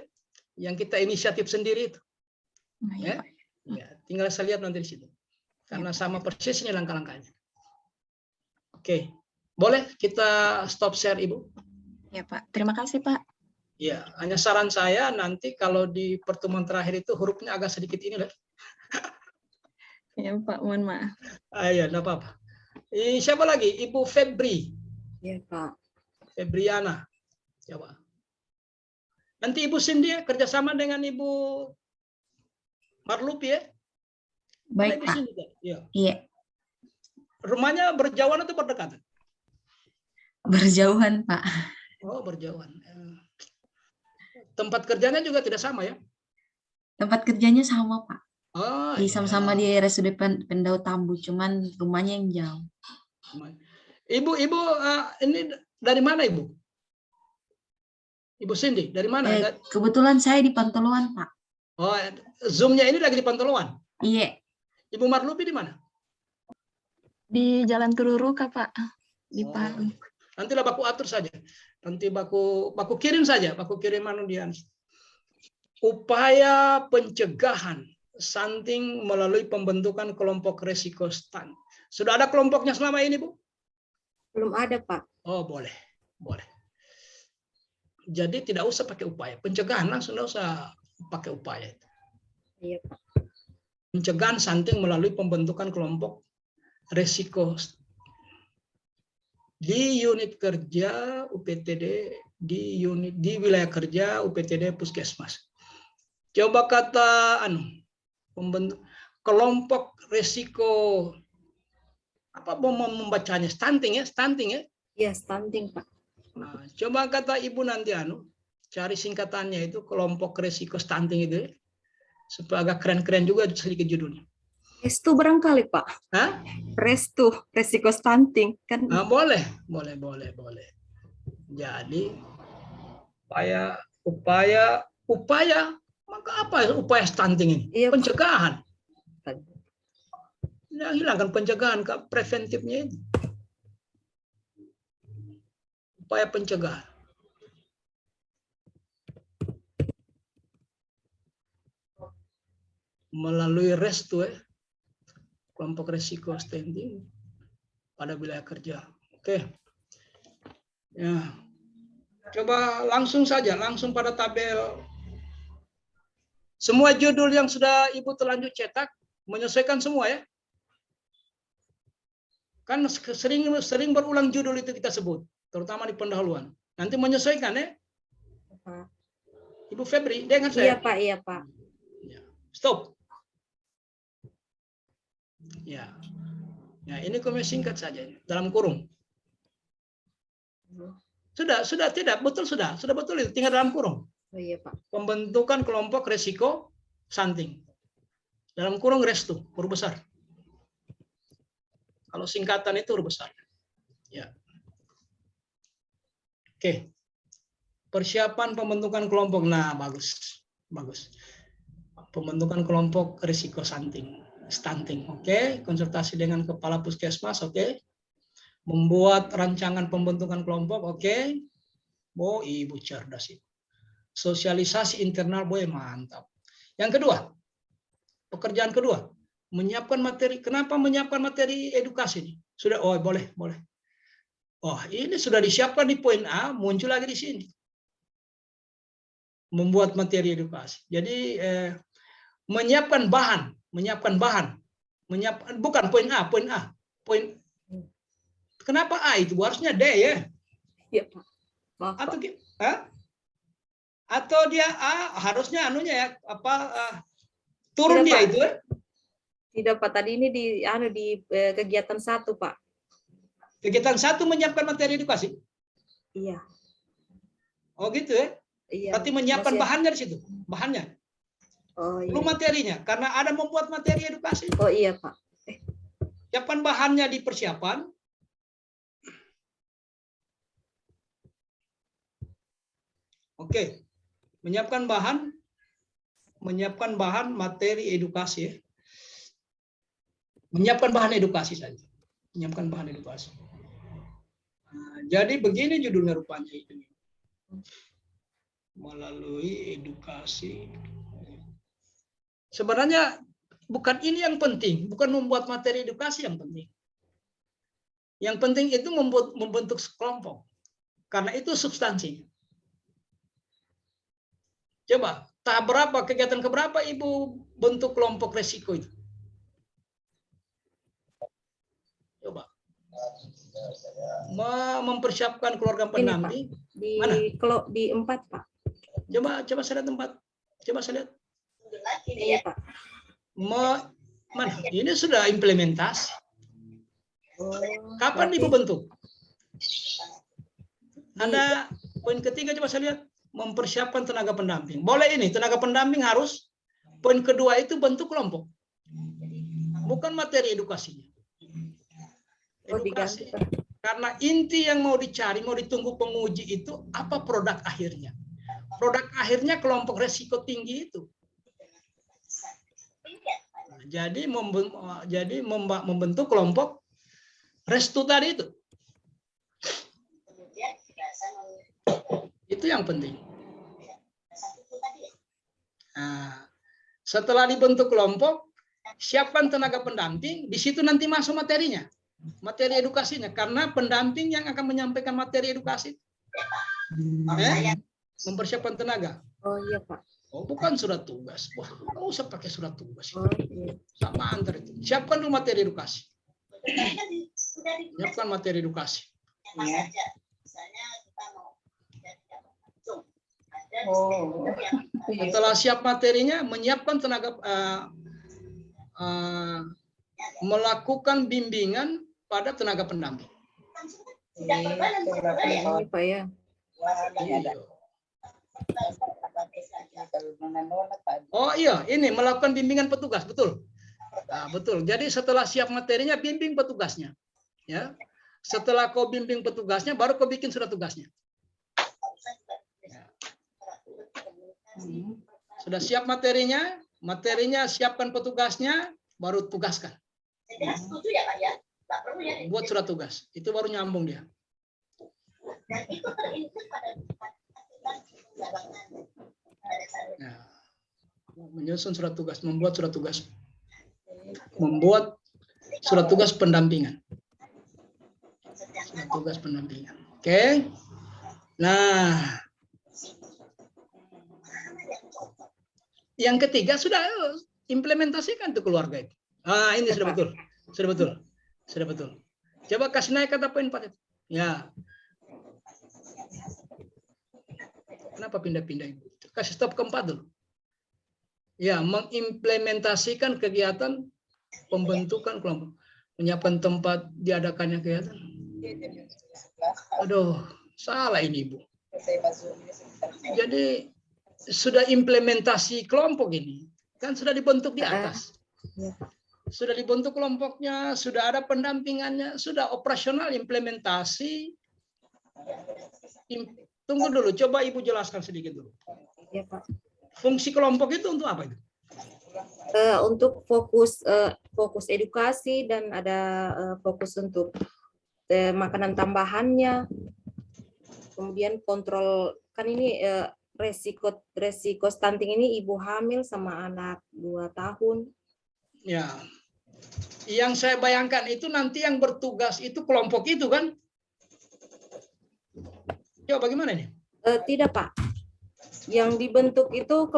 Speaker 1: yang kita inisiatif sendiri itu.
Speaker 6: Nah, ya, Pak.
Speaker 1: Ya, tinggal saya lihat nanti di situ. Karena sama persisnya langkah-langkahnya. Oke. Boleh kita stop share Ibu?
Speaker 6: Ya Pak, terima kasih Pak.
Speaker 1: Ya, hanya saran saya nanti kalau di pertemuan terakhir itu hurufnya agak sedikit ini lah.
Speaker 6: Ya Pak, mohon maaf.
Speaker 1: Ya, enggak apa-apa. Siapa lagi? Ibu Febri.
Speaker 5: Iya, Pak.
Speaker 1: Febriana. Coba. Nanti Ibu Cindy kerjasama dengan Ibu Marlupi ya?
Speaker 2: Baik,
Speaker 1: Ibu
Speaker 2: Pak.
Speaker 1: Cindy, ya.
Speaker 2: Iya,
Speaker 1: Rumahnya berjauhan atau berdekatan?
Speaker 2: berjauhan, Pak.
Speaker 1: Oh, berjauhan. Tempat kerjanya juga tidak sama ya?
Speaker 2: Tempat kerjanya sama, Pak.
Speaker 1: Oh,
Speaker 2: Sama-sama di RSUD Pendau Tambu, cuman rumahnya yang jauh.
Speaker 1: Ibu, ini dari mana Ibu? Ibu Cindy, dari mana?
Speaker 2: Kebetulan saya di Pantoloan, Pak.
Speaker 1: Oh, Zoom-nya ini lagi di Pantoloan?
Speaker 2: Iya.
Speaker 1: Ibu Marlupi di mana?
Speaker 6: Di Jalan Tururuka, Pak. Di Palu.
Speaker 1: Nantilah baku atur saja. Nanti baku kirim saja, baku kirim dia. Upaya pencegahan stunting melalui pembentukan kelompok resiko stunting. Sudah ada kelompoknya selama ini, Bu?
Speaker 5: Belum ada, Pak.
Speaker 1: Oh, boleh. Jadi tidak usah pakai upaya. Pencegahan langsung tidak usah pakai upaya.
Speaker 5: Iya, Pak.
Speaker 1: Pencegahan stunting melalui pembentukan kelompok resiko di unit kerja UPTD, di wilayah kerja UPTD Puskesmas. Coba kata pembentuk kelompok resiko apa mau membacanya, stunting ya?
Speaker 5: Iya, stunting, Pak.
Speaker 1: Nah, coba kata Ibu nanti cari singkatannya itu kelompok resiko stunting itu ya. Supaya agak keren-keren juga sedikit judulnya.
Speaker 5: Restu barangkali, Pak.
Speaker 1: Hah?
Speaker 5: Restu, resiko stunting kan.
Speaker 1: Nah, boleh. Jadi upaya maka apa upaya stunting ini?
Speaker 5: Iya,
Speaker 1: pencegahan. Ya, hilangkan pencegahan ke preventifnya ini. Upaya pencegahan. Melalui restu kelompok resiko stunting pada wilayah kerja. Oke. Ya. Coba langsung pada tabel. Semua judul yang sudah Ibu terlanjur cetak menyesuaikan semua ya. Kan sering berulang judul itu kita sebut, terutama di pendahuluan. Nanti menyesuaikan ya. Ibu Febri, dengar saya?
Speaker 5: Iya, Pak.
Speaker 1: Stop. Ya. Ya, ini komen singkat saja dalam kurung. Sudah tidak betul, sudah betul itu, tinggal dalam kurung.
Speaker 5: Oh iya Pak.
Speaker 1: Pembentukan kelompok resiko stunting. Dalam kurung restu, huruf besar. Kalau singkatan itu huruf besar. Ya. Oke. Persiapan pembentukan kelompok. Nah, bagus. Bagus. Pembentukan kelompok risiko stunting. Oke. Konsultasi dengan kepala puskesmas. Oke. Membuat rancangan pembentukan kelompok. Oke. Oh, ibu cerdas itu. Sosialisasi internal, boy, mantap. Yang kedua, pekerjaan kedua, menyiapkan materi. Kenapa menyiapkan materi edukasi ini? Sudah, oh boleh. Oh, ini sudah disiapkan di poin A, muncul lagi di sini. Membuat materi edukasi. Jadi menyiapkan bahan, bukan poin A. Kenapa A itu? Harusnya D ya.
Speaker 5: Iya Pak. Maaf, Pak.
Speaker 1: Atau dia A, harusnya anunya ya, turun
Speaker 5: Tidak,
Speaker 1: dia
Speaker 5: Pak.
Speaker 1: itu.
Speaker 5: Tidak Pak, tadi ini di kegiatan 1 Pak.
Speaker 1: Kegiatan 1 menyiapkan materi edukasi.
Speaker 5: Iya.
Speaker 1: Oh gitu ya.
Speaker 5: Iya.
Speaker 1: Berarti menyiapkan
Speaker 5: Masih-
Speaker 1: bahannya di situ. Bahannya.
Speaker 5: Oh iya.
Speaker 1: Belum materinya. Karena ada membuat materi edukasi.
Speaker 5: Oh iya Pak.
Speaker 1: Siapkan bahannya di persiapan. Oke. Menyiapkan bahan materi edukasi ya. Menyiapkan bahan edukasi saja. Menyiapkan bahan edukasi. Nah, jadi begini judulnya rupanya itu. Melalui edukasi. Sebenarnya bukan ini yang penting, bukan membuat materi edukasi yang penting. Yang penting itu membentuk kelompok. Karena itu substansinya. Coba, tahap berapa, kegiatan keberapa Ibu bentuk kelompok resiko itu? Coba. Mempersiapkan keluarga pendamping. Mana?
Speaker 5: Di 4 Pak.
Speaker 1: Coba saya lihat tempat. Coba saya lihat.
Speaker 5: Iya Pak.
Speaker 1: Mana? Ini sudah implementasi.
Speaker 5: Oh,
Speaker 1: Kapan Ibu bentuk? Ada poin ketiga, coba saya lihat. Mempersiapkan tenaga pendamping. Boleh ini, tenaga pendamping harus. Poin kedua itu bentuk kelompok. Bukan materi edukasinya. Edukasi. Karena inti yang mau dicari, mau ditunggu penguji itu, apa produk akhirnya? Produk akhirnya kelompok resiko tinggi itu. Jadi membentuk kelompok restu tadi itu. Itu yang penting. Nah, setelah dibentuk kelompok, siapkan tenaga pendamping, di situ nanti masuk materinya. Materi edukasinya, karena pendamping yang akan menyampaikan materi edukasi. Mempersiapkan tenaga.
Speaker 5: Oh iya Pak.
Speaker 1: Oh, bukan surat tugas. Wah, nggak usah pakai surat tugas.
Speaker 5: Oh iya.
Speaker 1: Sama antar itu. Siapkan dulu materi edukasi. Siapkan materi edukasi.
Speaker 5: Iya.
Speaker 1: Setelah siap materinya, menyiapkan tenaga, melakukan bimbingan pada tenaga pendamping.
Speaker 5: Ini Pak ya.
Speaker 1: Oh iya, ini melakukan bimbingan petugas, betul. Nah, betul. Jadi setelah siap materinya, bimbing petugasnya. Ya. Setelah kau bimbing petugasnya, baru kau bikin surat tugasnya. Sudah siap materinya, siapkan petugasnya, baru tugaskan. Buat surat tugas, itu baru nyambung dia. Nah, menyusun surat tugas, membuat surat tugas, pendampingan. Surat tugas pendampingan. Oke. Nah, yang ketiga sudah implementasikan tuh keluarga itu. Ah, ini sudah betul. Sudah betul. Coba kasih naik kata poin 4 itu. Ya. Kenapa pindah-pindah Ibu? Kasih stop keempat dulu. Ya, mengimplementasikan kegiatan pembentukan kelompok. Menyiapkan tempat diadakannya kegiatan. Aduh, Salah ini Ibu. Jadi sudah implementasi kelompok ini. Kan sudah dibentuk di atas. Sudah dibentuk kelompoknya, sudah ada pendampingannya, sudah operasional implementasi. Tunggu dulu, coba Ibu jelaskan sedikit dulu.
Speaker 5: Ya, Pak.
Speaker 1: Fungsi kelompok itu untuk apa itu?
Speaker 5: Untuk fokus edukasi dan ada fokus untuk makanan tambahannya. Kemudian kontrol, kan ini resiko stunting ini ibu hamil sama anak 2 tahun.
Speaker 1: Ya, yang saya bayangkan itu nanti yang bertugas itu kelompok itu kan? Coba bagaimana ini?
Speaker 5: Tidak, Pak. Yang dibentuk itu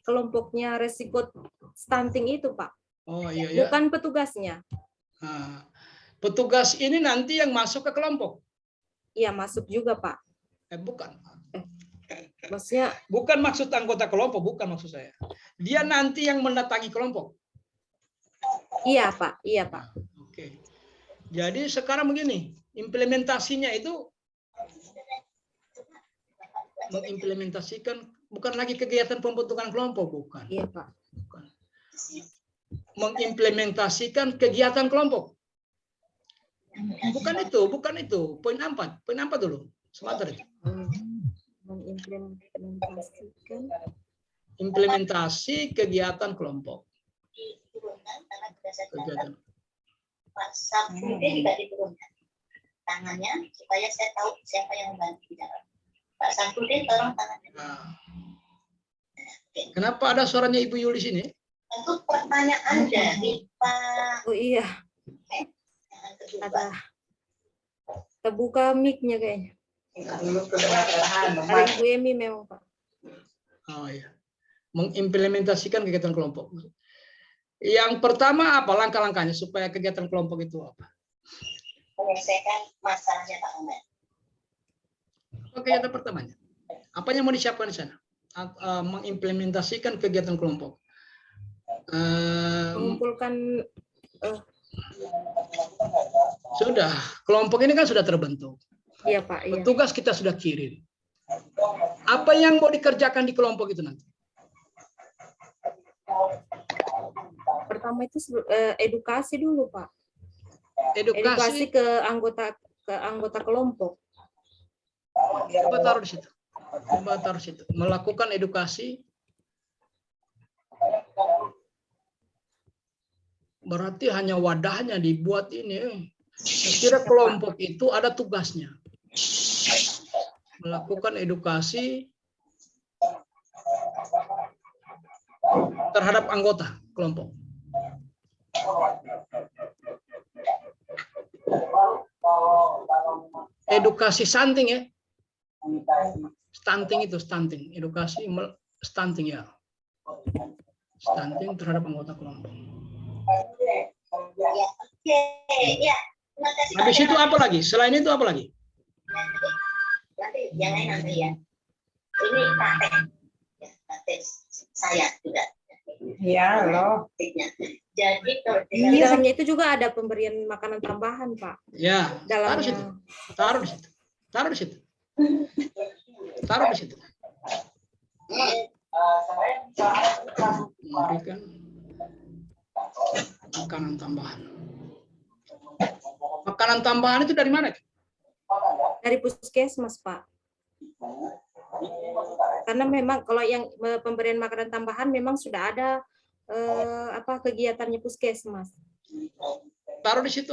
Speaker 5: kelompoknya resiko stunting itu, Pak.
Speaker 1: Oh iya ya.
Speaker 5: Bukan petugasnya.
Speaker 1: Nah, petugas ini nanti yang masuk ke kelompok.
Speaker 5: Iya, masuk juga, Pak.
Speaker 1: Bukan.
Speaker 5: Maksudnya
Speaker 1: Bukan maksud anggota kelompok, bukan maksud saya. Dia nanti yang mendatangi kelompok.
Speaker 5: iya, Pak. Iya, Pak.
Speaker 1: Oke. Jadi sekarang begini, implementasinya itu mengimplementasikan bukan lagi kegiatan pembentukan kelompok, bukan.
Speaker 5: Iya, Pak.
Speaker 1: Bukan. Mengimplementasikan kegiatan kelompok. Bukan itu. Poin 4 dulu. Sebentar itu.
Speaker 5: Mengimplementasikan
Speaker 1: Implementasi kegiatan kelompok. Kegiatan.
Speaker 8: Pak Samsudin juga diturunkan tangannya supaya saya tahu siapa yang membantu di dalam. Pak Samsudin tolong tangannya.
Speaker 1: Nah. Kenapa ada suaranya Ibu Yuli di sini?
Speaker 8: Untuk pertanyaan dari Pak.
Speaker 5: Oh iya,
Speaker 8: Yang kedua.
Speaker 5: ada terbuka mic-nya kayaknya. Ada Ibu Emi memang, Pak.
Speaker 1: Oh iya. Mengimplementasikan kegiatan kelompok. Yang pertama apa langkah-langkahnya supaya kegiatan kelompok itu apa?
Speaker 8: Menyelesaikan masalahnya Pak Ahmad.
Speaker 1: Apa kegiatan pertamanya? Apa yang mau disiapkan di sana? Mengimplementasikan kegiatan kelompok.
Speaker 5: Mengumpulkan
Speaker 1: Sudah, kelompok ini kan sudah terbentuk.
Speaker 5: iya, Pak. Iya.
Speaker 1: Petugas kita sudah kirim. Apa yang mau dikerjakan di kelompok itu nanti?
Speaker 5: Pertama itu edukasi dulu, Pak. Edukasi
Speaker 1: Edukasi.
Speaker 5: ke anggota kelompok.
Speaker 1: Coba taruh di situ. Melakukan edukasi. Berarti hanya wadahnya dibuat ini. Saya kira kelompok itu ada tugasnya. Melakukan edukasi terhadap anggota kelompok. Edukasi stunting ya. Stunting itu stunting. Edukasi stunting ya. Stunting terhadap anggota kelompok.
Speaker 8: Ya. Terima kasih.
Speaker 1: Habis itu apa lagi? Selain itu apa lagi?
Speaker 8: Nanti yang lain nanti ya. Ini praktek. Ya, praktek saya juga.
Speaker 9: Ya, loh.
Speaker 8: Jadi kalau
Speaker 5: Di dalamnya itu juga ada pemberian makanan tambahan, Pak.
Speaker 1: Ya, taruh di situ.
Speaker 5: Dalamnya
Speaker 1: Taruh di situ. Taruh di situ. Taruh di situ. Memberikan makanan tambahan. Makanan tambahan itu dari mana?
Speaker 5: dari puskesmas, Pak. Karena memang kalau yang pemberian makanan tambahan memang sudah ada kegiatannya puskesmas.
Speaker 1: Taruh di situ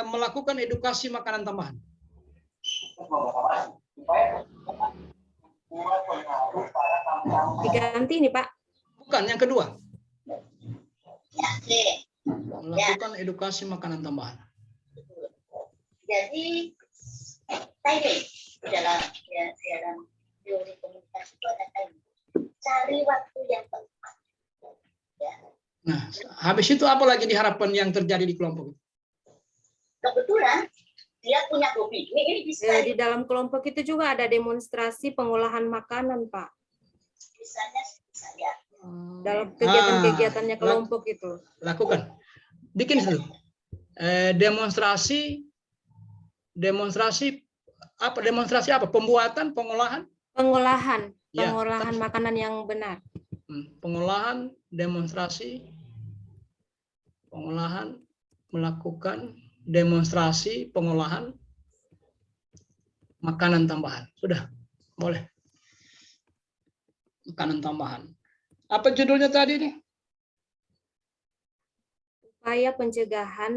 Speaker 1: melakukan edukasi makanan tambahan.
Speaker 5: Diganti nih, Pak.
Speaker 1: Bukan, yang kedua.
Speaker 8: Oke.
Speaker 1: Melakukan edukasi makanan tambahan.
Speaker 8: Jadi timing dalam teori komunikasi itu ada timing. Cari waktu yang tepat. Ya.
Speaker 1: Nah, habis itu apa lagi diharapkan yang terjadi di kelompok?
Speaker 8: Kebetulan dia punya hobi. Ini bisa
Speaker 5: Di dalam kelompok itu juga ada demonstrasi pengolahan makanan, Pak.
Speaker 8: misalnya saya.
Speaker 5: Dalam kegiatan-kegiatannya kelompok itu.
Speaker 1: Lakukan. Bikin itu. Demonstrasi demonstrasi apa? Pembuatan, pengolahan?
Speaker 5: Pengolahan
Speaker 1: Ya,
Speaker 5: makanan yang benar.
Speaker 1: Pengolahan, demonstrasi, pengolahan, melakukan demonstrasi pengolahan makanan tambahan. Sudah, boleh. Makanan tambahan. Apa judulnya tadi nih?
Speaker 5: Upaya pencegahan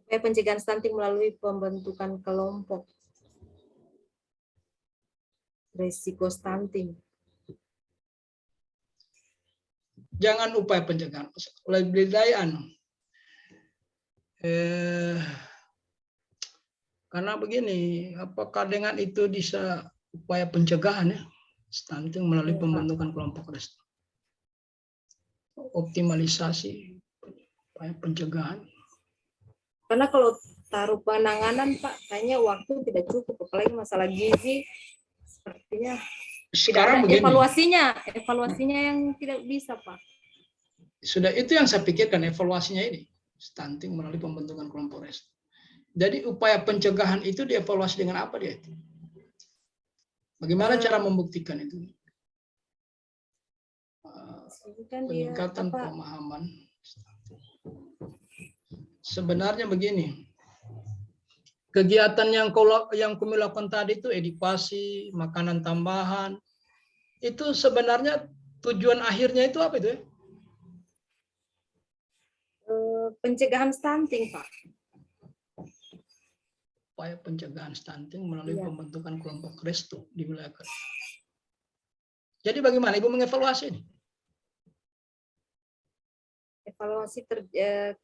Speaker 5: upaya pencegahan stunting melalui pembentukan kelompok resiko stunting.
Speaker 1: Jangan upaya pencegahan. Lebih dari karena begini, apakah dengan itu bisa upaya pencegahan ya stunting melalui pembentukan kelompok resiko? Optimalisasi upaya pencegahan.
Speaker 5: Karena kalau taruh penanganan Pak, kayaknya waktu tidak cukup, apalagi masalah gizi, sepertinya
Speaker 1: Sekarang
Speaker 5: tidak ada
Speaker 1: begini,
Speaker 5: evaluasinya yang tidak bisa Pak.
Speaker 1: sudah itu yang saya pikirkan evaluasinya ini, stunting melalui pembentukan kelompok resiko. Jadi upaya pencegahan itu dievaluasi dengan apa dia itu? Bagaimana cara membuktikan itu? Peningkatan pemahaman. Sebenarnya begini, kegiatan yang kami lakukan tadi itu edukasi, makanan tambahan, itu sebenarnya tujuan akhirnya itu apa itu ya?
Speaker 5: Pencegahan stunting Pak.
Speaker 1: Upaya pencegahan stunting melalui pembentukan kelompok resiko di wilayah kerja. Jadi bagaimana Ibu mengevaluasi ini?
Speaker 5: Evaluasi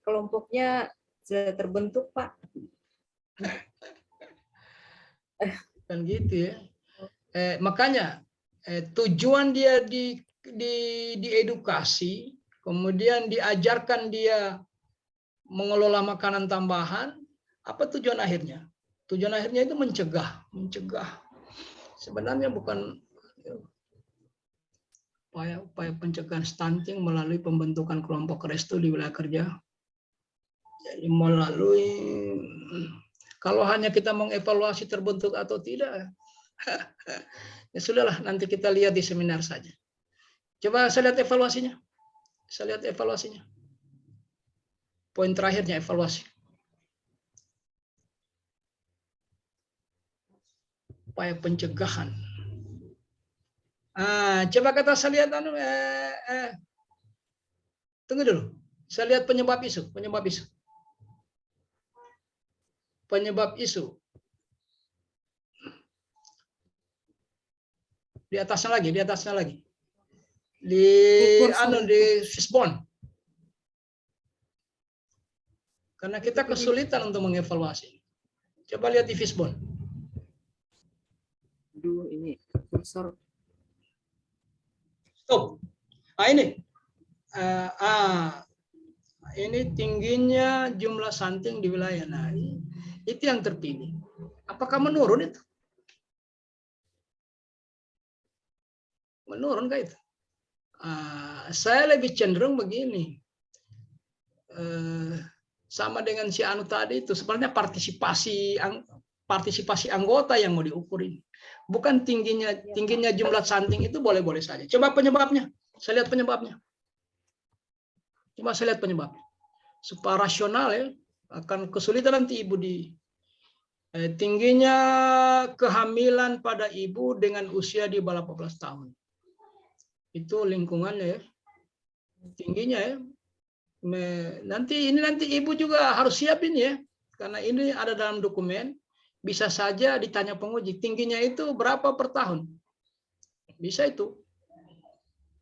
Speaker 5: kelompoknya sudah terbentuk Pak.
Speaker 1: Kan gitu ya. Makanya tujuan dia diedukasi, kemudian diajarkan dia mengelola makanan tambahan. Apa tujuan akhirnya? Tujuan akhirnya itu mencegah. Sebenarnya bukan upaya pencegahan stunting melalui pembentukan kelompok resiko di wilayah kerja. Jadi melalui, kalau hanya kita mengevaluasi terbentuk atau tidak, ya sudahlah, nanti kita lihat di seminar saja. Coba saya lihat evaluasinya. Poin terakhirnya evaluasi. Upaya pencegahan. Coba kata saya lihat tunggu dulu. Saya lihat penyebab isu. Di atasnya lagi. Di Fishbone. Karena kita kesulitan untuk mengevaluasi. Coba lihat di Fishbone.
Speaker 5: Aduh, ini kursor.
Speaker 1: Stop. Ini. Ini tingginya jumlah stunting di wilayah. Nah, itu yang terpilih. Apakah menurun itu? Menurun kah itu? Saya lebih cenderung begini. Sama dengan si Anu tadi itu, sebenarnya partisipasi anggota yang mau diukur ini. Bukan tingginya jumlah stunting itu boleh-boleh saja. Coba penyebabnya. Saya lihat penyebabnya. Supaya rasional ya, akan kesulitan nanti ibu di tingginya kehamilan pada ibu dengan usia di bawah 18 tahun. Itu lingkungannya ya. Tingginya ya. Nanti ibu juga harus siapin ya. Karena ini ada dalam dokumen, bisa saja ditanya penguji, tingginya itu berapa per tahun? Bisa itu.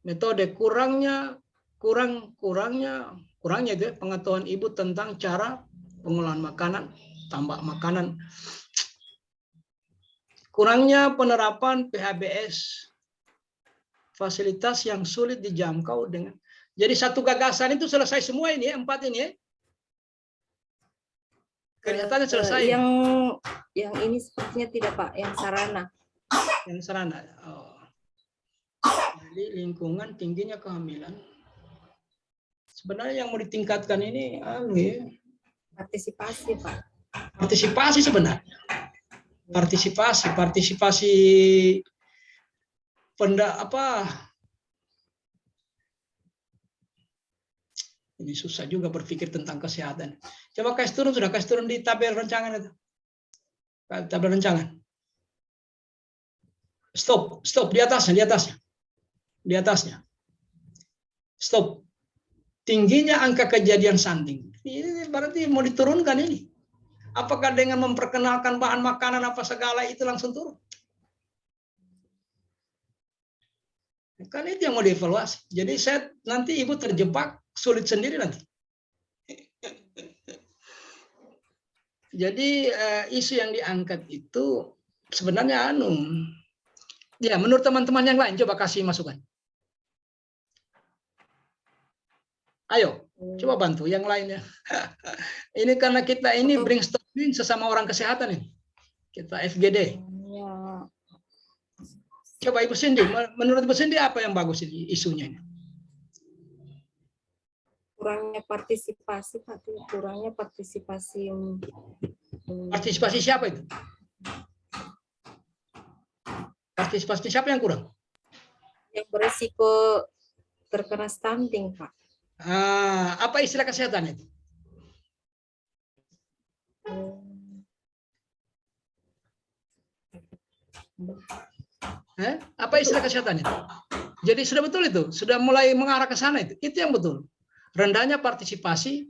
Speaker 1: Metode kurangnya itu ya, pengetahuan ibu tentang cara pengolahan makanan, tambah makanan. Kurangnya penerapan PHBS, fasilitas yang sulit dijangkau dengan. Jadi satu gagasan itu selesai semua ini ya, 4 ini ya. Kelihatannya selesai.
Speaker 5: Yang ini sepertinya tidak Pak, yang sarana.
Speaker 1: Yang sarana. Jadi lingkungan tingginya kehamilan. Sebenarnya yang mau ditingkatkan ini
Speaker 5: Partisipasi, Pak.
Speaker 1: partisipasi sebenarnya. Partisipasi ini susah juga berpikir tentang kesehatan. Coba kasih turun di tabel rancangan itu. Tabel rancangan. Stop di atasnya. Stop. Tingginya angka kejadian stunting. Ini berarti mau diturunkan ini. Apakah dengan memperkenalkan bahan makanan apa segala itu langsung turun? Kan itu yang mau dievaluasi. Jadi nanti ibu terjebak, sulit sendiri nanti. Jadi isu yang diangkat itu sebenarnya ya menurut teman-teman yang lain coba kasih masukan. Ayo, coba bantu yang lainnya. Ini karena kita ini brainstorming sesama orang kesehatan ini. Kita FGD.
Speaker 5: Ya.
Speaker 1: Coba Ibu Cindy, menurut Ibu Cindy apa yang bagus ini isunya ini?
Speaker 5: Kurangnya partisipasi, Pak. Kurangnya partisipasi.
Speaker 1: Partisipasi siapa itu? Partisipasi siapa yang kurang?
Speaker 5: Yang beresiko terkena stunting, Pak.
Speaker 1: Apa istilah kesehatan itu? Apa istilah kesehatan itu? Jadi sudah betul itu, sudah mulai mengarah ke sana itu. Itu yang betul. Rendahnya partisipasi.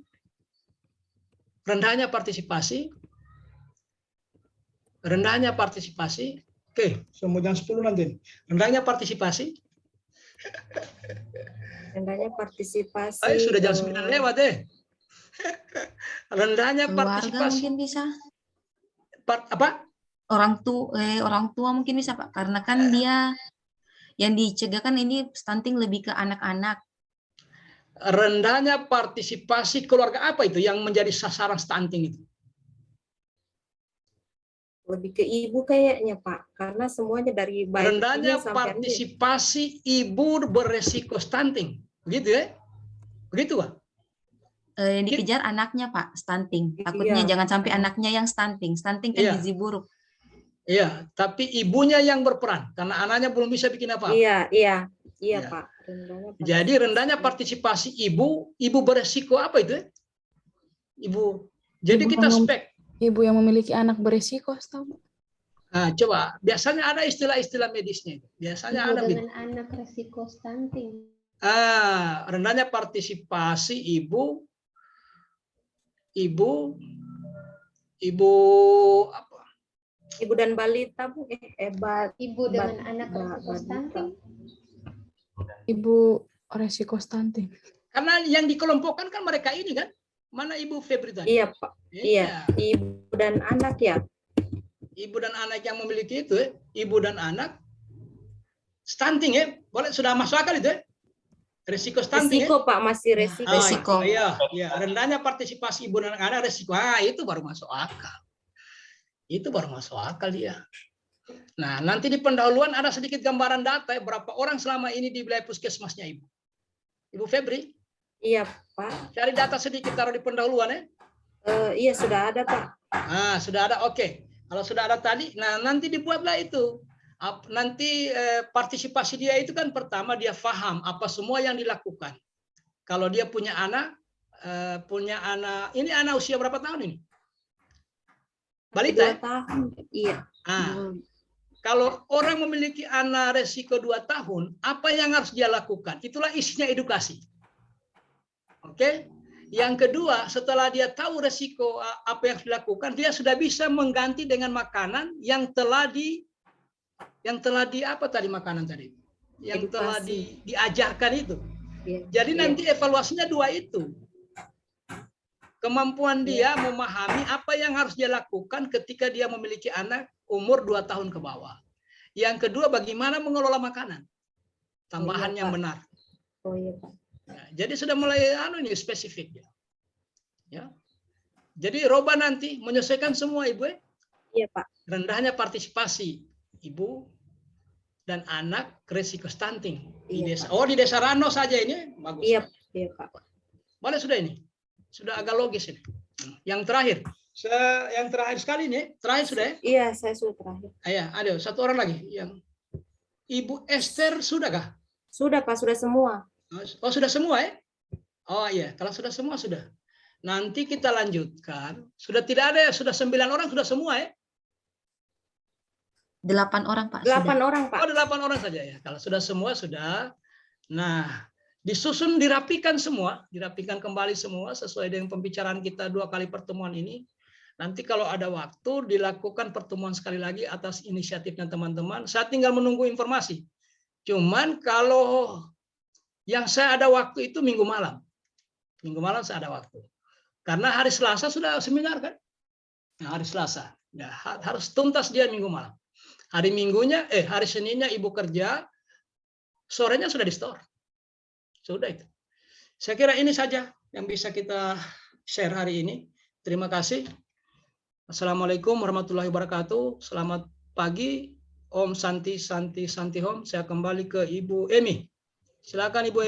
Speaker 1: Oke, semua jam 10 nanti. Rendahnya partisipasi. Sudah jam 9 lewat Rendahnya
Speaker 2: Keluarga
Speaker 1: partisipasi.
Speaker 2: mungkin bisa.
Speaker 1: Apa?
Speaker 2: Orang tua mungkin bisa, Pak. Karena kan dia yang dicegah kan ini stunting lebih ke anak-anak.
Speaker 1: Rendahnya partisipasi keluarga apa itu yang menjadi sasaran stunting itu?
Speaker 5: Lebih ke ibu kayaknya, Pak. Karena semuanya dari bayi
Speaker 1: Rendahnya partisipasi ibu beresiko stunting. Begitu ya? Begitu, Pak?
Speaker 2: Yang dikejar anaknya, Pak, stunting. Takutnya jangan sampai anaknya yang stunting. Stunting kan gizi buruk.
Speaker 1: Iya, tapi ibunya yang berperan karena anaknya belum bisa bikin apa-apa.
Speaker 5: Iya, Pak.
Speaker 1: Jadi rendahnya partisipasi ibu beresiko apa itu? Ibu. Jadi kita spek.
Speaker 10: Ibu yang memiliki anak beresiko, tahu?
Speaker 1: Nah, coba biasanya ada istilah-istilah medisnya. Biasanya ada
Speaker 3: dengan anak resiko stunting.
Speaker 1: Rendahnya partisipasi ibu apa?
Speaker 5: Ibu dan balita, Bu.
Speaker 3: Ibu dengan anak resiko stunting.
Speaker 10: Ibu resiko stunting.
Speaker 1: Karena yang dikelompokkan kan mereka ini kan. Mana Ibu Febri tadi?
Speaker 5: Iya, Pak. Iya, ibu dan anak ya.
Speaker 1: Ibu dan anak yang memiliki itu, ibu dan anak stunting ya. Boleh sudah masuk akal itu ya? Risiko stunting
Speaker 5: Risiko, Pak, masih resiko.
Speaker 1: Iya. Rendahnya partisipasi ibu dan anak resiko. Itu baru masuk akal. Itu baru masuk akal dia. Nah, nanti di pendahuluan ada sedikit gambaran data berapa orang selama ini di wilayah puskesmasnya Ibu. Ibu Febri?
Speaker 5: Iya, Pak.
Speaker 1: Cari data sedikit taruh di pendahuluan ya.
Speaker 5: Iya, sudah ada, Pak.
Speaker 1: Sudah ada. Oke. Kalau sudah ada tadi, nah nanti dibuatlah itu. Nanti partisipasi dia itu kan pertama dia paham apa semua yang dilakukan. Kalau dia punya anak, ini anak usia berapa tahun ini? Balita?
Speaker 5: 2 tahun. Iya.
Speaker 1: Kalau orang memiliki anak resiko 2 tahun, apa yang harus dia lakukan? Itulah isinya edukasi. Oke. Yang kedua, setelah dia tahu resiko apa yang harus dilakukan, dia sudah bisa mengganti dengan makanan yang telah apa tadi makanan tadi? Yang edukasi. Telah diajarkan itu. Jadi nanti evaluasinya 2 itu. Kemampuan dia memahami apa yang harus dia lakukan ketika dia memiliki anak umur 2 tahun ke bawah. Yang kedua, bagaimana mengelola makanan. Tambahan yang benar.
Speaker 5: Oh iya, Pak.
Speaker 1: Jadi sudah mulai ini spesifik ya. Jadi Roba nanti menyesuaikan semua Ibu.
Speaker 5: Iya, Pak.
Speaker 1: Rendahnya partisipasi ibu dan anak risiko stunting di desa. Oh, di desa Rano saja ini bagus.
Speaker 5: Iya, Pak.
Speaker 1: Boleh sudah ini? Sudah agak logis ini. Yang terakhir. Yang terakhir sekali nih. Terakhir sudah ya?
Speaker 5: Iya, saya sudah terakhir.
Speaker 1: Iya, ada satu orang lagi. Yang Ibu Esther sudahkah?
Speaker 5: Sudah Pak, sudah semua.
Speaker 1: Oh, sudah semua ya? Oh iya, kalau sudah semua sudah. Nanti kita lanjutkan. Sudah tidak ada ya? Sudah 9 orang sudah semua ya?
Speaker 2: 8 orang, Pak.
Speaker 5: 8
Speaker 2: sudah.
Speaker 5: orang Pak.
Speaker 1: Oh, 8 orang saja ya. Kalau sudah semua sudah. Nah, disusun, dirapikan semua, dirapikan kembali semua sesuai dengan pembicaraan kita 2 kali pertemuan ini. Nanti kalau ada waktu dilakukan pertemuan sekali lagi atas inisiatifnya teman-teman. Saya tinggal menunggu informasi. Cuman kalau yang saya ada waktu itu minggu malam. Minggu malam saya ada waktu. Karena hari Selasa sudah seminar kan? Nah, hari Selasa. Ya, harus tuntas dia minggu malam. Hari Seninnya ibu kerja, sorenya sudah di store. Sudah itu. Saya kira ini saja yang bisa kita share hari ini. Terima kasih. Assalamualaikum warahmatullahi wabarakatuh. Selamat pagi. Om Santi Santi Santi Om. Saya kembali ke Ibu Emi. Silakan Ibu Emi.